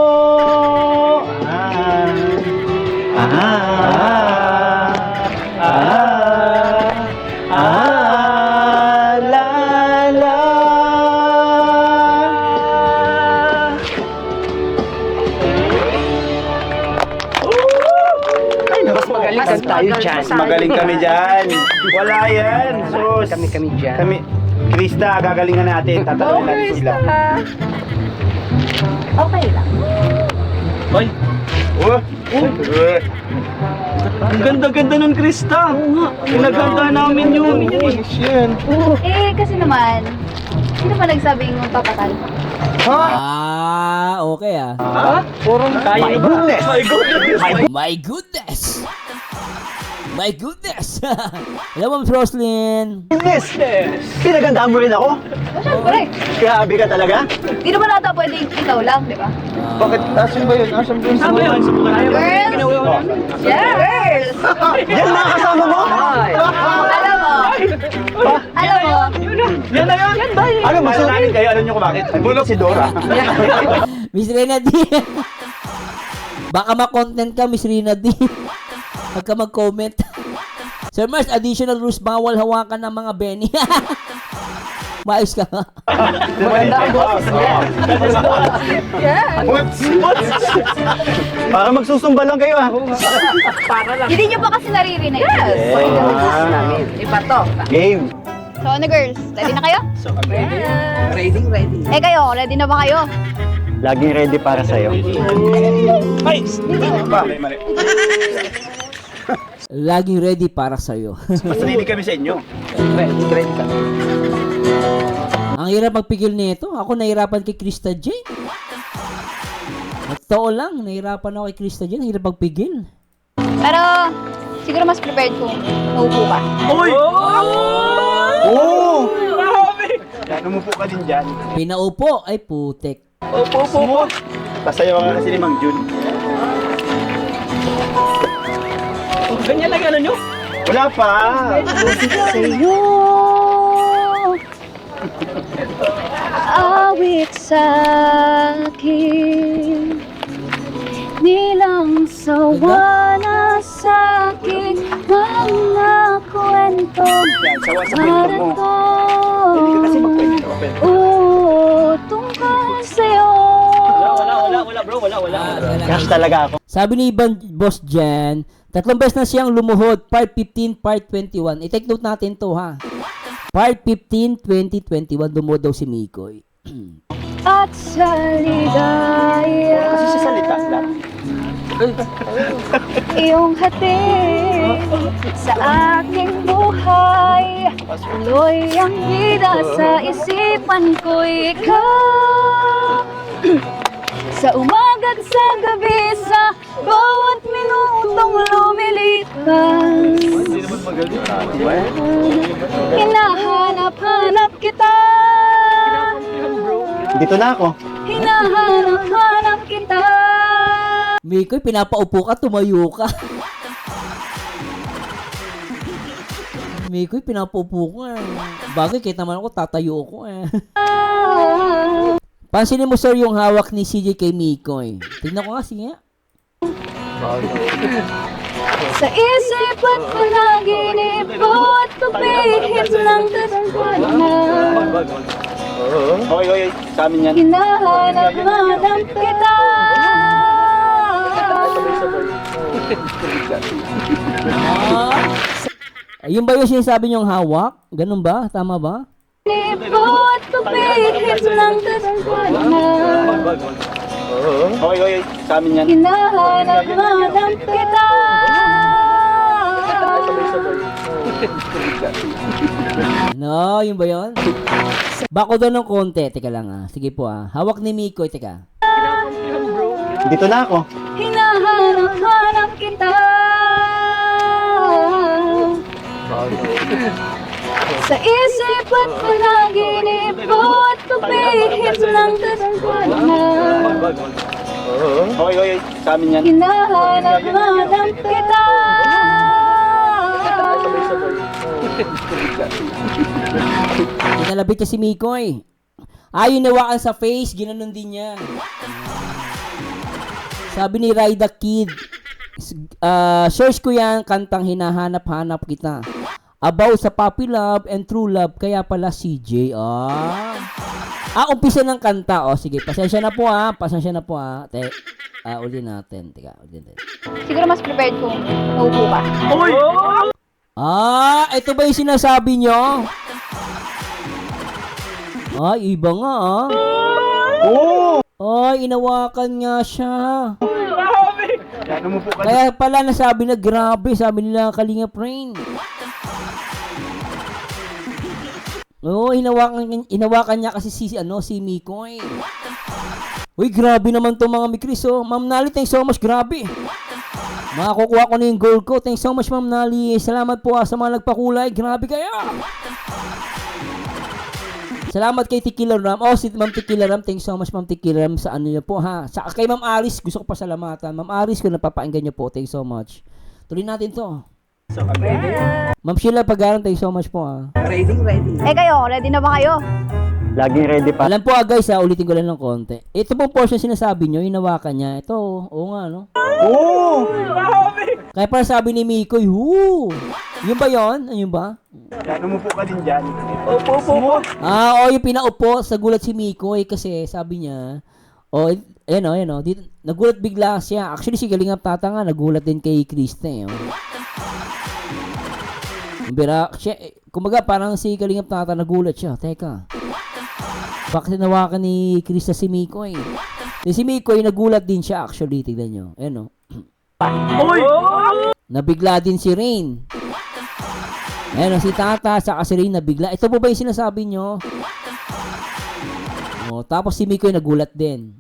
La, la. Ay, mas magaling kan tayo dyan. Magaling kami dyan. Wala yan. Sus. Kami dyan. Kami. Krista, gagalingan natin. Tatanungin natin sila. Okay lang. Hoy. Ang ganda-ganda nun, Krista. Pinaganda namin yun. Eh, kasi naman, sino ba nagsabing papakal? Okay Purong kaya. My goodness. My goodness! My goodness! Alam mo, Miss Roslyn. Goodness! Pinagandaan mo rin ako? Siyempre. Grabe ka talaga? Di naman nata pwedeng ikaw lang, di ba? Bakit? Asan ba yun? Asan ba yun? Girls! Yeah, girls! Yan mga kasama mo? Alam mo? Yan na yun. Yan ba yun? Ano, masalamin kayo. Alam nyo kung bakit? Bulok si Dora. Miss Rina D. Baka ma-content ka, Miss Rina D. Huwag ka mag-comment. Sir Mars, additional rules, bawal hawakan ng mga Benny. Maayos ka nga. Para magsusumba lang kayo ah. Hindi nyo pa kasi naririnig. Iba to. Game. So, ano girls? Ready na kayo? Ready. Eh kayo, ready na ba kayo? Laging ready para sa'yo. Ay! Mali. Laging ready para sa'yo. Mas ready kami sa inyo. Ready ka. Ang hirap magpigil nito. Ako nahirapan kay Krista J. Totoo lang, nahirapan ako kay Krista J. Ang hirap magpigil. Pero, siguro mas prepared kung naupo ka. Uy! Oo! Yan, umupo ka din dyan. Pinaupo, ay putek. Upo. Pasayaw ka kasi ni Mang Jun. Ganyan lang ano nyo? Wala pa. Sa'yo, awit sa'kin, nilang sawa na sa'king mga kwento. Yan, sawa sa kwento mo. Hindi ka kasi magkwento. Oo, tungkol sa'yo. Wala bro, wala. Crush talaga ako. Sabi ni Boss Jan, 3 beses na siyang lumuhod, part 15, part 21. I-take note natin to ha. Part 15, 2021, lumuhod daw si Mikoy. At sa ligaya, Kasi sa salita lang. iyong hatid sa aking buhay. Tuloy ang bida sa isipan ko, ikaw. Sa umaga't sa gabi, sa bawat minutong lumilipas, hinahanap-hanap kita. Dito na ako. Hinahanap-hanap kita. Mikoy, pinapaupo ka, tumayo ka. Mikoy, pinapaupo ka. Bagay, kahit naman ako, tatayo ako Pansinin mo sir yung hawak ni CJ kay Mikoy. Tignan ko nga, sige nga. Sa isipan ko naginipot, pabihis ng kasalanan. Okay, sa amin yan. Hinahanap-hanap kita. Ayun ba yung sinasabi niyong hawak? Ganun ba? Tama ba? Nipot Ipot, pabihis ng kasalanan. Okay, sa amin yan. Hinahanap kita. No, yun ba yun? Bako doon ng konti. Teka lang Sige po Hawak ni Mikoy, teka. Dito na ako. Hinahanap kita. Sa isip at panaginip Ipot, pabihis ng kasalanan. Okay, sa amin yan. Hinahanap kita. Kinalabit niya si Mikoy. Yung nawakan sa face, ginanon din niya. Sabi ni Rida Kid, search ko yan, kantang hinahanap-hanap kita. About sa puppy love and true love, kaya pala CJ. Umpisa ng kanta. Sige, pasensya na po pasensya na po uli natin. Teka, uli natin. Siguro mas prepared kung maupo ka. Ito ba yung sinasabi nyo? Iba nga inawakan nga siya. Kaya pala nasabi na grabe, sabi nila Kalinga Prain. Inawakan niya kasi si Mikoy. Uy, grabe naman to mga Mikris Ma'am Nali, thanks so much, grabe. Makakukuha ko na yung goal ko. Thanks so much, Ma'am Nali. Salamat po sa mga nagpakulay. Grabe kayo. Salamat kay Tikilaram. Si Ma'am Tikilaram. Thanks so much, Ma'am Tikilaram, sa ano niyo po Saka kay Ma'am Aris, gusto ko pasalamatan. Ma'am Aris, kung napapakinggan niyo po, thanks so much. Tuloy natin to. Ma'am Sheila Pagaran, thanks so much po Ready. Kayo, ready na ba kayo? Laging ready pa. Alam po guys ulitin ko lang ng konti. Ito pong portion sinasabi nyo, hinawakan niya. Ito, Kaya para sabi ni Mikoy, yun ba yun? Yun ba? Umupo ka din dyan. Opo. Yung pinaupo sa gulat si Mikoy kasi sabi niya, dito, nagulat bigla siya. Actually, si Kalingap Tata nga, nagulat din kay Kriste. Kumbaga, parang si Kalingap Tata, nagulat siya. Teka, bakit nawakan ni Krista si Mikoy? Si Mikoy, nagulat din siya actually. Tignan nyo. Nabigla din si Rain. Si Tata, saka si Rain nabigla. Ito po ba yung sinasabi nyo? Tapos si Mikoy nagulat din.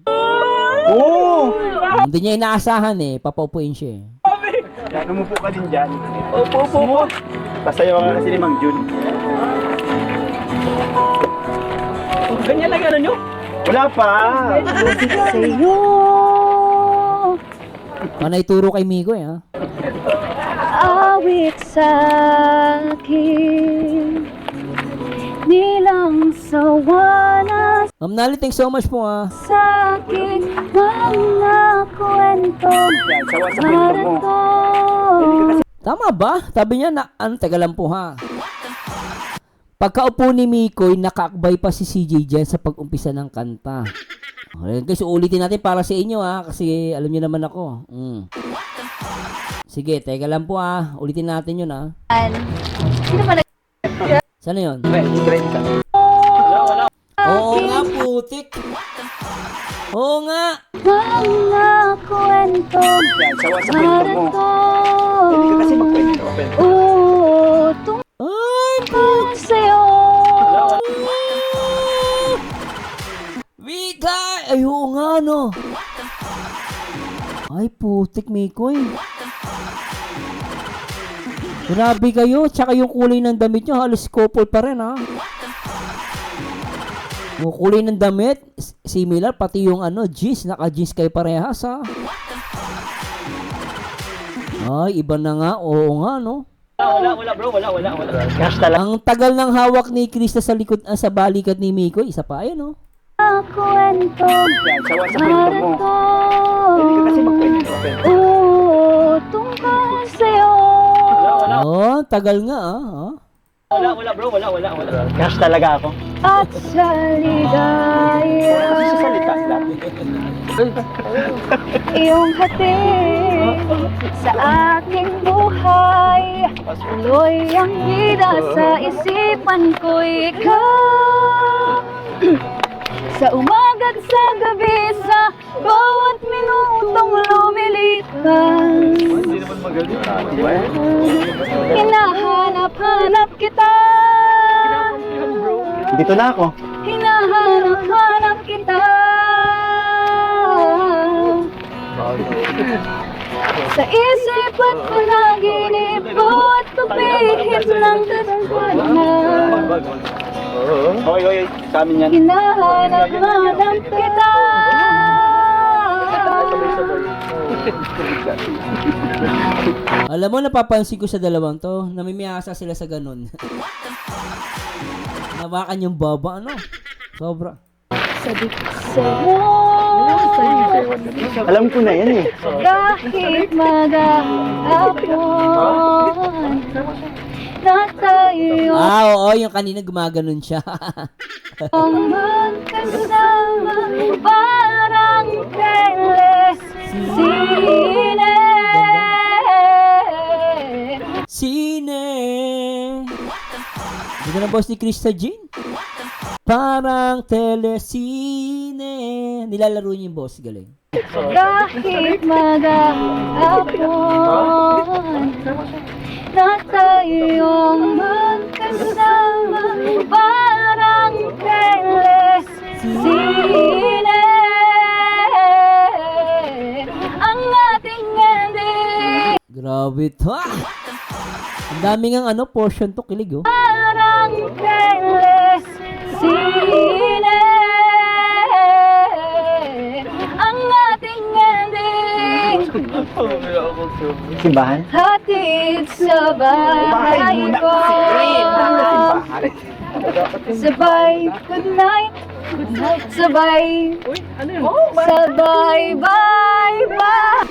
Hindi niya inaasahan papaupuin siya Umupo ka din dyan. Opo. Pasayaw ka kasi ni Mang Jun. Ganyan lang nyo? Wala pa. Sa'yo. Ituro kay Mikoy Awit sa'kin. Nilang sawa na Ma'am Nali, thanks so much po sa'kin. Mga kwento. Sawa sa kwento mo. Tama ba? Sabi niya teka lang po Pagkaupo ni Mikoy, nakaakbay pa si CJ dyan sa pag-umpisa ng kanta. Guys, ulitin natin para sa inyo kasi alam niyo naman ako. Sige, teka lang po ulitin natin yun Sino ba Sana yun? Ready ka. Oo nga, putik. Oo nga. mga kwento? Sawa sa kwento mo. Hindi ka kasi magkwento. Tungkol sa'yo. Bigay! Ay, oo nga, Ay, putik, Mikoy. Grabe kayo. Tsaka yung kulay ng damit nyo, halos couple pa rin, Yung kulay ng damit, similar. Pati yung jeans, naka-jeans kayo parehas, Ay, iba na nga. Oo nga, Wala bro, wala. Cash talaga. Ang tagal ng hawak ni Krista sa likod, sa balikat ni Mikoy. Isa pa, ayun, Kwento. Sawa sa kwento mo. Hindi ka kasi magkwento. Tungkol sa'yo. Tagal nga, Wala bro, wala. Cash talaga ako. At sa ligaya. Kasi sa salita lang. Iyong hatid. sa aking buhay. Tuloy ang bida sa isipan ko, ikaw. Sa umaga't sa gabi, sa bawat minutong lumilipas, hinahanap-hanap kita. Dito na ako. Hinahanap-hanap kita. Sa isip at panaginip ko at pabihit ng tadhana, Okay, sa amin yan. hinahanap-hanap kita. Alam mo, napapansin ko sa dalawang to, namimiyasa sila sa ganun. Nawakan yung baba, ano? Sobra. Sa diksa mo, Alam ko na yan eh. kahit maghapon, na tayo Oo, yung kanina gumaganon siya. ang magkasama, parang telesine. Sine. Hindi ka na boss ni Krista Jean? Parang telesine. Nilalaro niya yung boss, galing. Kahit maghapon, na tayong magkasama, parang telesine. Ang ating ending, Grabe to. Ang daming ang ano, portion to, kilig oh. parang telesine. Ang ating ending, Simbahan? hatid sa bahay ko. Sabay, good night. Sabay, sabay, bye, bye.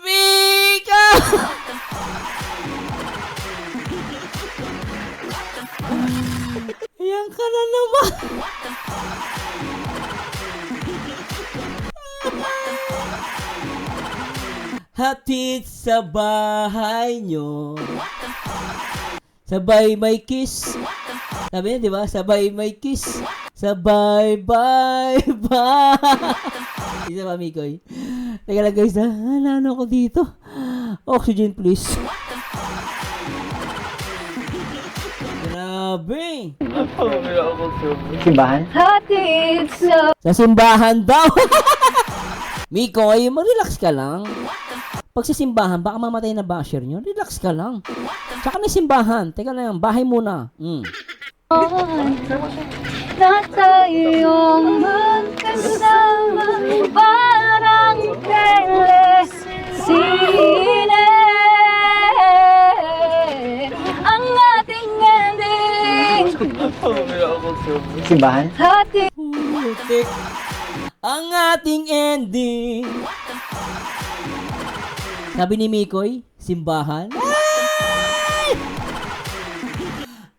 Mika! Ayan ka na naman. Hatid sa bahay nyo. Sabay may kiss. Sabi niya, di ba? Sabay may kiss. Sabay, bye, bye. Isa pa, Mikoy. Teka lang guys, ano ko dito? Oxygen, please. Grabe. Simbahan? Hatid sa Sa simbahan daw. Mikoy, mag-relax ka lang. Pag sa simbahan, baka mamatay na basher nyo. Relax ka lang. Tsaka may simbahan. Teka lang, bahay muna. na tayong magkasama, parang telesine. Ang ating ending, Simbahan? hatid Putik. Ang ating ending. Sabi ni Mikoy, simbahan. Ay!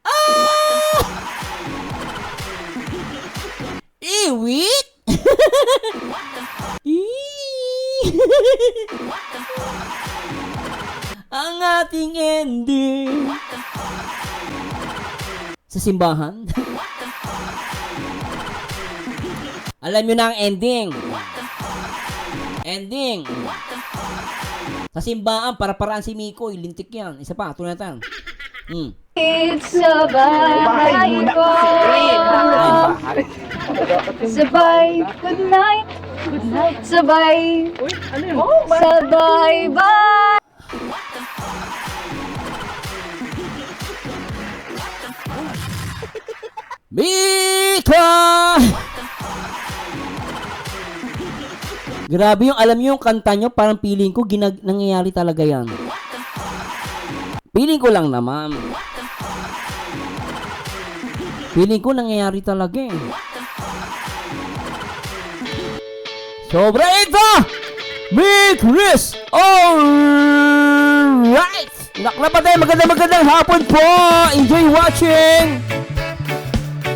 Ah! Iwit? Ang ating ending. Sa simbahan. Alam nyo na ang ending. Ending. Sa simbahan, para-paraan si Mikoy. Lintik yan. Isa pa, tunatan. sa bahay ko. Sabay, good night. Sabay, sabay, bye. Mika! Grabe yung, alam nyo yung kanta nyo, parang feeling ko, nangyayari talaga yan. Feeling ko lang naman. Feeling ko nangyayari talaga eh. Sobra ito! Mi Chris! Alright! Naklapatay, magandang hapon po! Enjoy watching!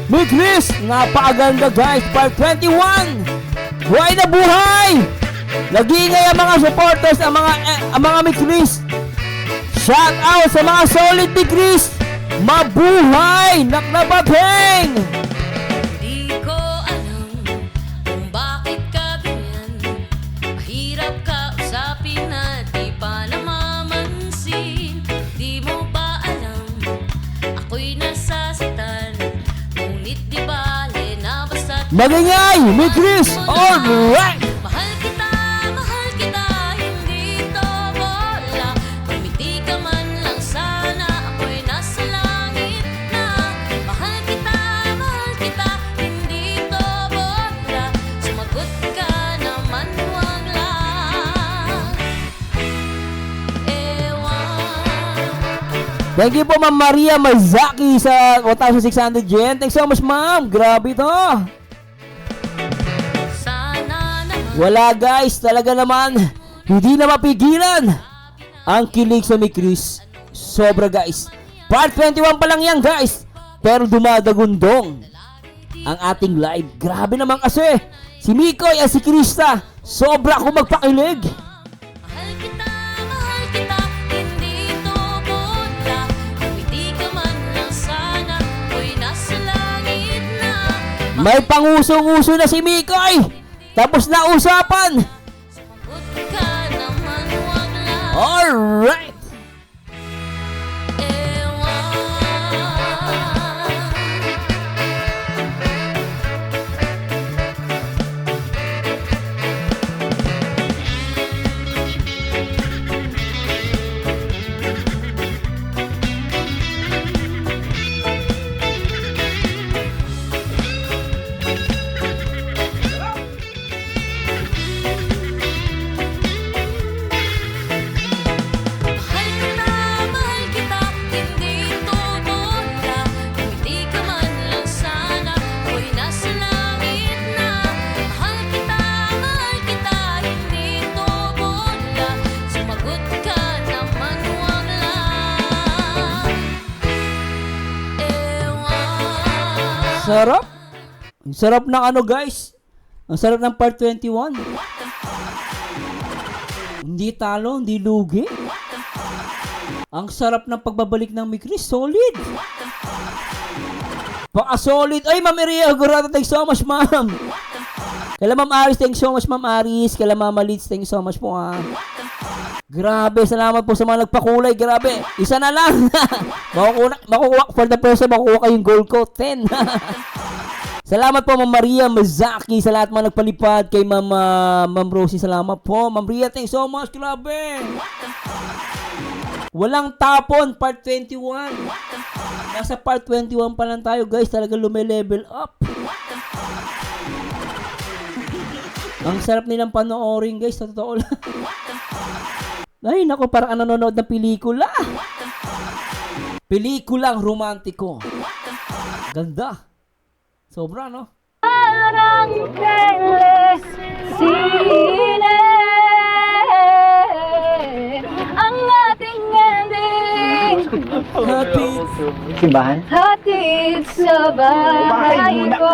Mi Chris! Napakaganda guys! Part 21! Buhay na buhay! Nag-iingay ang mga supporters, ang mga Mi Chris! Shout out sa mga solid Mi Chris! Mabuhay! Naklapatay! Di ko alam kung bakit ka ganyan. Mahirap ka usapin na di pa namamansin. Di mo ba alam ako'y nasasaktan? Ngunit di bale na basta't Magingay! Mi Chris! Alright! mahal kita, hindi to bola. Kumiti ka man lang sana, ako'y nasa langit na. Mahal kita, hindi to bola. Sumagot ka naman, huwag lang. Ewan. Thank you po Ma'am Maria Mazaki sa 1,600 yen. Thanks so much ma'am. Grabe to. Sana naman Wala guys, talaga naman. Hindi na mapigilan. Ang kilig sa Mi Chris. Sobra guys. Part 21 pa lang yan guys. Pero dumadagundong ang ating live. Grabe naman kasi. Si Mikoy at si Krista. Sobra akong magpakilig. mahal kita, hindi to bola. Kumiti ka man lang sana, ako'y nasa langit na. May pangusong-uso na si Mikoy. Tapos na usapan. Sumagot ka naman, huwag lang. Alright. Ewan. Mahal kita, hindi to bola. Kumiti ka man lang sana, ako'y nasa langit na. Mahal kita, hindi to bola. Sumagot ka naman, huwag lang. Ewan. Sarap. Ang sarap ng ano guys. Ang sarap ng part 21. Hindi talo, hindi lugi. Ang sarap ng pagbabalik ng Mi Chris. Solid. Baka solid. Ay, Ma'am Maria Gurado, thanks so much, ma'am. Kala Ma'am Aris, thanks so much, Ma'am Aris. Kala Mama Lids, thanks so much po, ha. Grabe, salamat po sa mga nagpakulay. Grabe, isa na lang. makukuha, for the person, makukuha kayong gold ko. 10. Salamat po, Ma'am Maria Mazaki, sa lahat mga nagpalipad. Kay Ma'am Rosie, salamat po. Ma'am Ria, thanks so much. Grabe. Walang tapon, part 21. Nasa part 21 pa lang tayo, guys. Talaga lume-level up. Ang sarap nilang panoorin, guys. Sa totoo lang. Ay, naku, parang nanonood ng pelikula. Pelikulang romantiko. Ganda. Sobra, no? Parang sine ang ating ending. Hatid. Simbahan? Hatid sa bahay ko.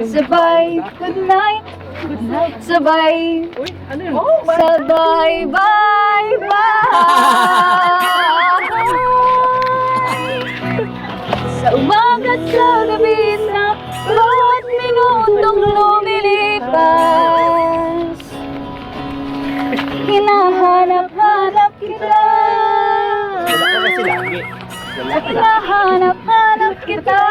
Sabay, good night. Sabay, sabay, bye, bye. Sa umaga at sa gabi sa bawat minutong lumilipas, hinahanap-hanap kita. Hinahanap-hanap kita.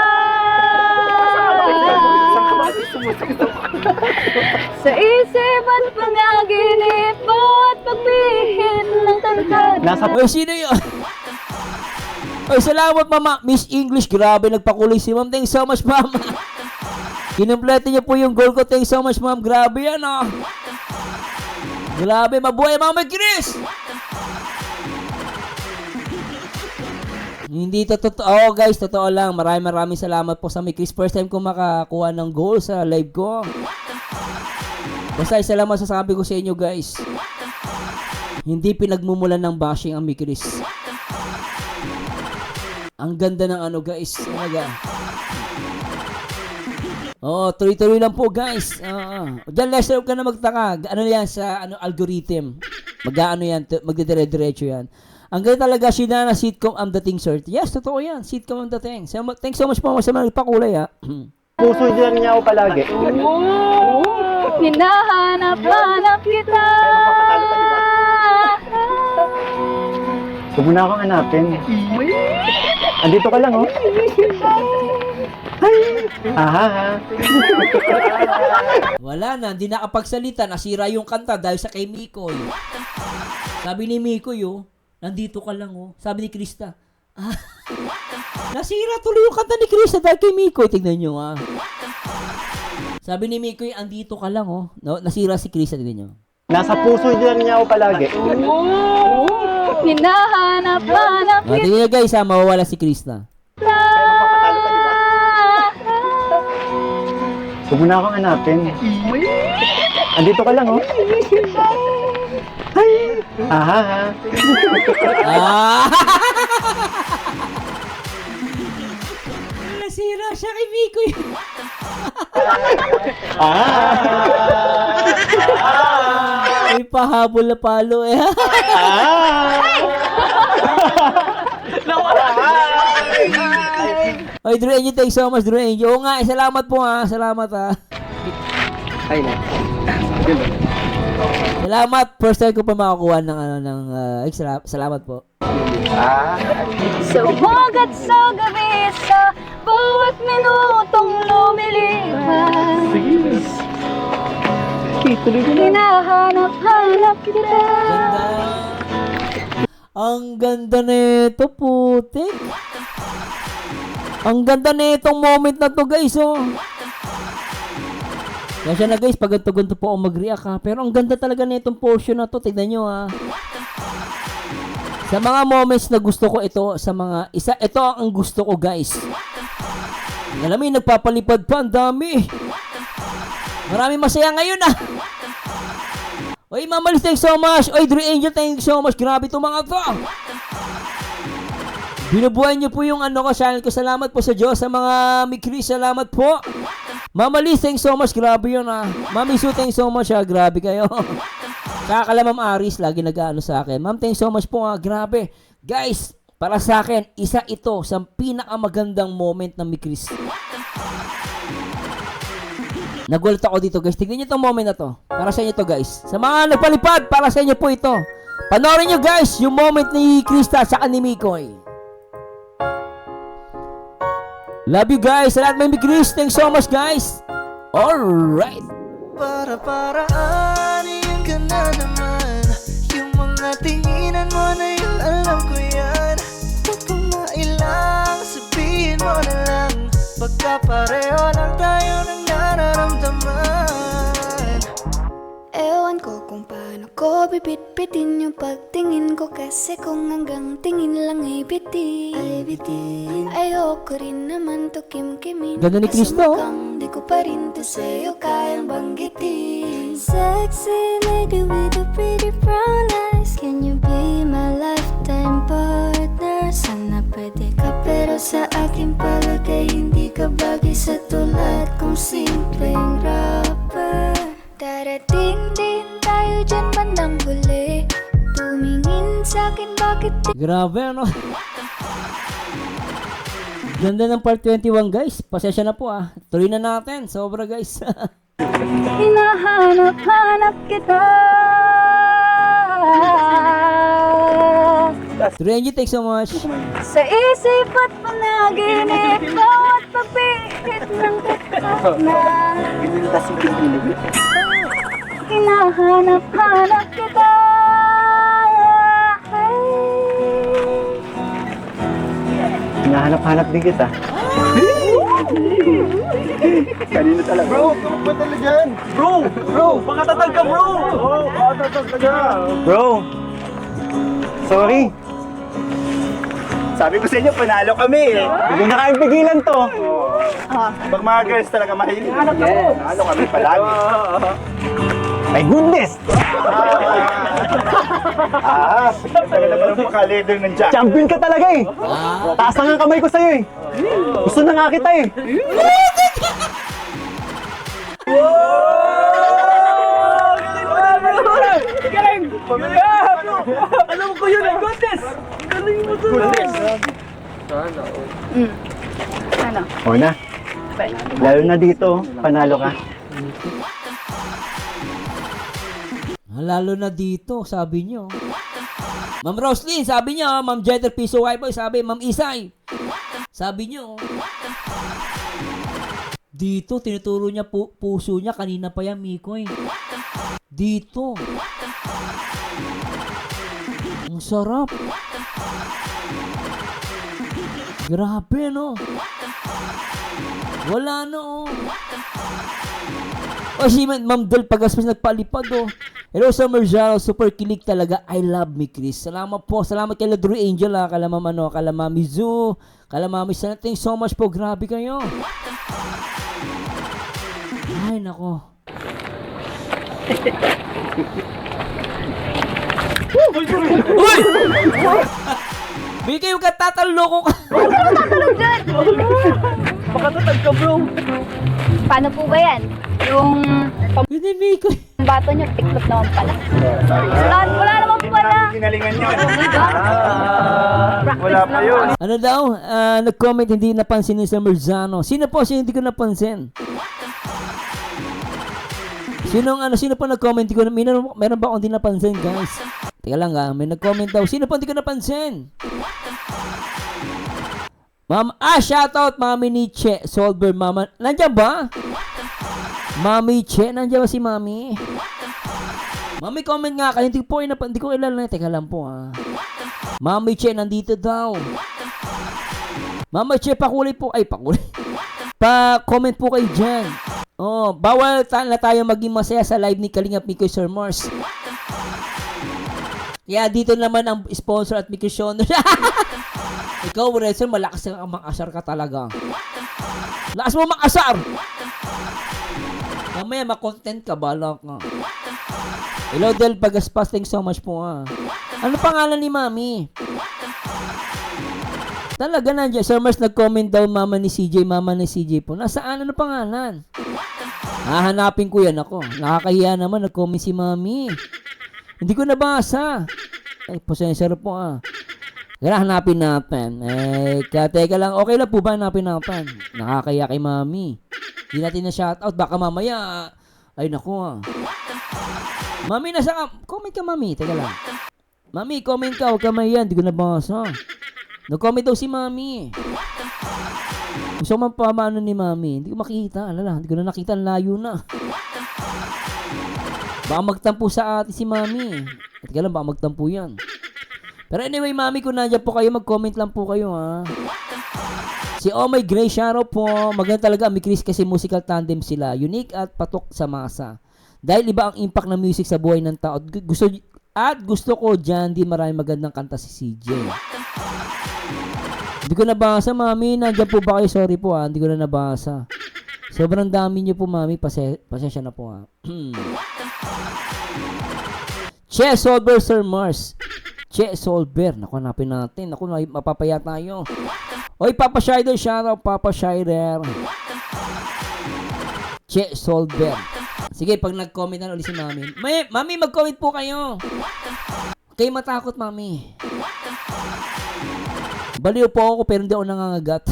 Sa isip at panaginip, bawat pagbihit ng tantad. Oy, sino yun? Oy, salamat, Mama. Miss English, grabe, nagpakulay si Ma'am. Thanks so much, Ma'am. Kinumpleto niyo po yung goal ko. Thanks so much, Ma'am. Grabe yan, oh. Grabe, mabuhay, Mama Chris. Hindi to totoo. Oh, guys, totoo lang. Maraming salamat po sa Mi Chris. First time ko makakuha ng goal sa live ko. Basta isa lang masasabi ko sa inyo, guys. Hindi pinagmumulan ng bashing ang Mi Chris. Ang ganda ng ano, guys. Talaga. Oo, tuloy-tuloy lang po, guys. Diyan, Lester, huwag ka na magtaka. Ano yan sa algorithm? Mag-ano yan? Magdidire-diretso yan. Ang ganda talaga, Shinana sitcom ang dating, sir. Yes, totoo yan. Sitcom ang dating. Thanks so much po sa mga pakulay, ha. Puso dyan niya ako palagi. Hinahanap-hanap kita. Huwag mo na akong hanapin. Andito ka lang, oh. Wala na, hindi nakapagsalita. Nasira yung kanta dahil sa kay Mikoy. Sabi ni Mikoy, oh, nandito ka lang, oh. Sabi ni Krista, nasira tuloy yung kanta ni Krista dahil kay Mikoy. Tignan nyo, ah. Sabi ni Mikoy, andito ka lang, oh. No, nasira si Krista, tignan nyo. Nasa puso dyan niya ako palagi. Hinahanap-hanap Tignan nyo, guys, ha, mawawala si Krista. Huwag mo na akong hanapin. Andito ka lang, oh. Ah! Nasira siya kay Mikoy. May pahabol na palo, eh. Oy, Drew Angel, thanks so much, Drew Angel. Oo nga, salamat po, ha. Salamat, ha. Ay, na. Salamat. First time ko pa makakuha salamat po. Sumagat sa gabi sa bawat minutong lumilipas. Hinahanap-hanap kita. Ganda. Ang ganda nito, putik. Ang ganda nitong moment na to, guys, oh. Kaya siya na, guys, pag ganto po ako mag-react, ha. Pero ang ganda talaga nitong portion na to. Tignan nyo, ha. Sa mga moments na gusto ko ito, ito ang gusto ko, guys. Alam mo, nagpapalipad pa, ang dami. Maraming masaya ngayon, ah. Oy, Mamalis, thanks so much. Oy, Drew Angel, thanks so much. Grabe itong mga to. Binubuhay niyo po yung channel ko. Salamat po sa Diyos. Sa mga Mi Chris, salamat po. Mama Liz, thanks so much. Grabe yun, ah. Mami Sue, thanks so much, ah. Grabe kayo. Saka kala Ma'am Aris, lagi nag-ano sa akin. Ma'am, thanks so much po, ah. Grabe. Guys, para sa akin, isa ito sa pinakamagandang moment ng Mi Chris. Nagulat ako dito, guys. Tignan niyo itong moment na to. Para sa inyo to, guys. Sa mga nagpalipad, para sa inyo po ito. Panoorin niyo, guys, yung moment ni Krista sa ni Mikoy. Love you, guys. Sa lahat may Mi Chris. Thanks so much, guys. Alright. Para-paraanin ka na naman. Yung mga tinginan mo na yun, alam ko yan. Huwag kang mailang, sabihin mo na lang. Pagkapareho lang tayo ng nararamdaman. Ewan ko kung paano ko bibit-bitin yung pagtingin ko. Kasi kung hanggang tingin lang ay bitin. Ayoko rin naman to kim-kimin. Ganda ni Cristo. Kaso mukhang di ko pa rin to sa'yo kayang banggitin. Sexy lady with a pretty brown eyes, can you be my lifetime partner? Sana pwede ka pero sa aking palagay hindi ka bagay sa tulad kong simpleng rapper. Darating din tayo dyan bandang huli. Tumingin sa'kin bakit Grabe, ano? Ganda ng part 21, guys. Pasensya na po, ah. Tuloy na natin. Sobra, guys. Hinahanap-hanap kita. Renji, thanks so much. Sa isip at panaginip, bawat pagpihit ng katawan na. Hinahanap-hanap kita. Hinahanap-hanap din kita. Kanina talaga. Bro, ba talaga dyan? Bro, baka tatag ka, bro. Baka tatag ka dyan. Bro, sorry. Sabi ko sa inyo, panalo kami eh. Hindi na kayang pigilan to. Pag mga girls talaga mahilig. Panalo kami palagi. My goodness! Talaga naman ang paka-leader ng Jack. Champion ka talaga eh! Taas na nga kamay ko sa'yo eh! Gusto na nga kita eh! Alam ko yun, my goodness! Galing mo to. Ano? O na, lalo na dito, panalo ka. Lalo na dito, sabi nyo. Ma'am Roslyn, sabi nyo. Ma'am Jeter Piso Boy, sabi. Ma'am Isay, sabi nyo. Dito, tinuturo niya puso niya. Kanina pa yan, Mikoy. Dito. Ang sarap. Grabe, no? Wala, no? O si Ma'am Del Pagaspas nagpalipad, oh. Hello sa Merjaro, super kilig talaga. I love me, Chris. Salamat po. Salamat kay Ladro Angel, ha. Kala Mama, kala Mami Zoo, kala Mami Sana. Thanks so much po. Grabe kayo. Ay, nako. Uy! Bigay yung katataloko ka. Baka tatag ka, bro. Paano po ba yan? Yung Hindi, Miko. bato nyo, tiklop naman pala. Wala naman pala. Ginalingan nyo. Practice Wala pa lang. yun. Ano daw? Nag-comment hindi napansin ni Sir Merzano. Sino po? Sino hindi ko napansin? Sino po nag-comment? Meron ba akong hindi napansin, guys? Teka lang, may nag-comment daw. Sino po hindi ko napansin? Shoutout Mami Nietzsche Solver, Mama. Nandiyan ba? Mami Che, nandiyan ba si Mami? Mami, comment nga kayo. Hindi ko kilala. Teka lang po, ha. Mami Che, nandito daw. Mami Che, pakulay po. Ay, pakulay. Pa-comment po kayo dyan. Oh, bawal na tayo maging masaya sa live ni Kalingap Mikoy Sir Mars. Kaya dito naman ang sponsor at Mikoy Show. Ikaw, Renzo, malakas kang makasar ka talaga. Lakas mo makasar! Mamaya, makontent ka, balak nga. Hello, Del Pagaspas, thanks so much po, ha. Ano pangalan ni Mami? Talaga nandiyan. Sir Mars nag-comment daw, mama ni CJ po. Nasaan? Ano pangalan? Hahanapin ko yan ako. Nakakahiya naman, nag-comment si Mami. Hindi ko nabasa. Ay, pasensya po, ha. Kaya hanapin natin. Teka lang. Okay lang po ba hanapin natin? Nakakaya kay Mami. Hindi natin na shoutout. Baka mamaya, ay naku, ha. Mami, nasa ka? Comment ka, Mami. Teka lang. Mami, comment ka. Huwag ka mahiyan. Hindi ko nabasa. Nag-comment daw si Mami. Gusto man pa maano ni Mami. Hindi ko makita. Alala, hindi ko na nakita. Layo na. Baka magtampo sa atin si Mami. Teka lang, baka magtampo yan. Pero anyway, Mami, kung nandiyan po kayo, mag-comment lang po kayo, ha. Si Oh My Grace Sharo po. Maganda talaga ang Chris kasi musical tandem sila. Unique at patok sa masa. Dahil iba ang impact ng music sa buhay ng tao. Gusto ko dyan, di maraming magandang kanta si CJ. Hindi ko nabasa, Mami. Nandiyan po ba kayo? Sorry po, ha. Hindi ko na nabasa. Sobrang dami niyo po, Mami. Pasensya na po, ha. Che Solver, Sir Mars. Che Solver. Naku, hanapin natin. Naku, mapapaya tayo. Oy, Papa Shider. Shoutout, Papa Shider. Che Solver. Sige, pag nag-comment na ulit si Mami. Mami, mag-comment po kayo. Kayo matakot, Mami. Baliw po ako pero hindi ako nangangagat.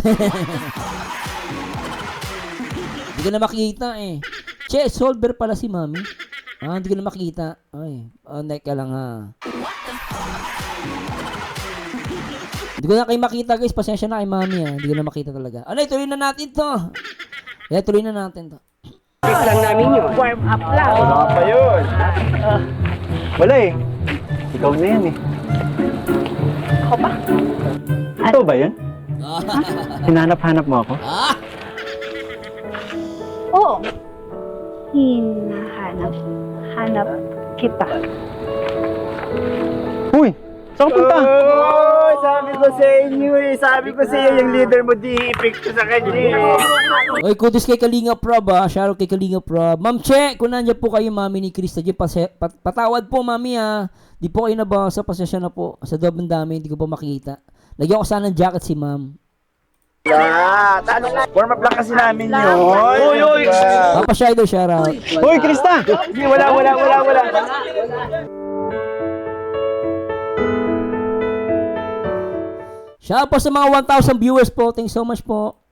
Hindi ko na makikita eh. Che, Solver pala si Mami. Hindi ko na makikita. Ay, ka lang, ha. Hindi ko na kayo makita, guys. Pasensya na kay Mami, ha. Hindi ko na makita talaga. Tuloy na natin to. Tuloy na natin to. Warm up lang. Wala pa yun. Wala eh. Ikaw na yan eh. Ako pa? Ito ba yan? Hinanap-hanap mo ako? Oo. Hanap kita. Uy! Saan ka punta? Oy! sabi ko sa inyo eh. Sabi ko sa iyo, yung leader mo di epekto sa kanya eh. Oy, kudos kay Kalinga Prab, ah. Shoutout kay Kalinga Prab. Ma'am Che, kung nandiyan po kayo, mami ni Krista, patawad po, mami, ah. Di po kayo nabasa, pasensya na po. Sa dobang dami, hindi ko po makita. Lagyan ko sana ng jacket si ma'am. Warm up lang kasi namin yun. Uy. Papa Shido, shoutout. Hoy, Krista! Wala. Shoutout po sa mga 1,000 viewers po. Thanks so much po.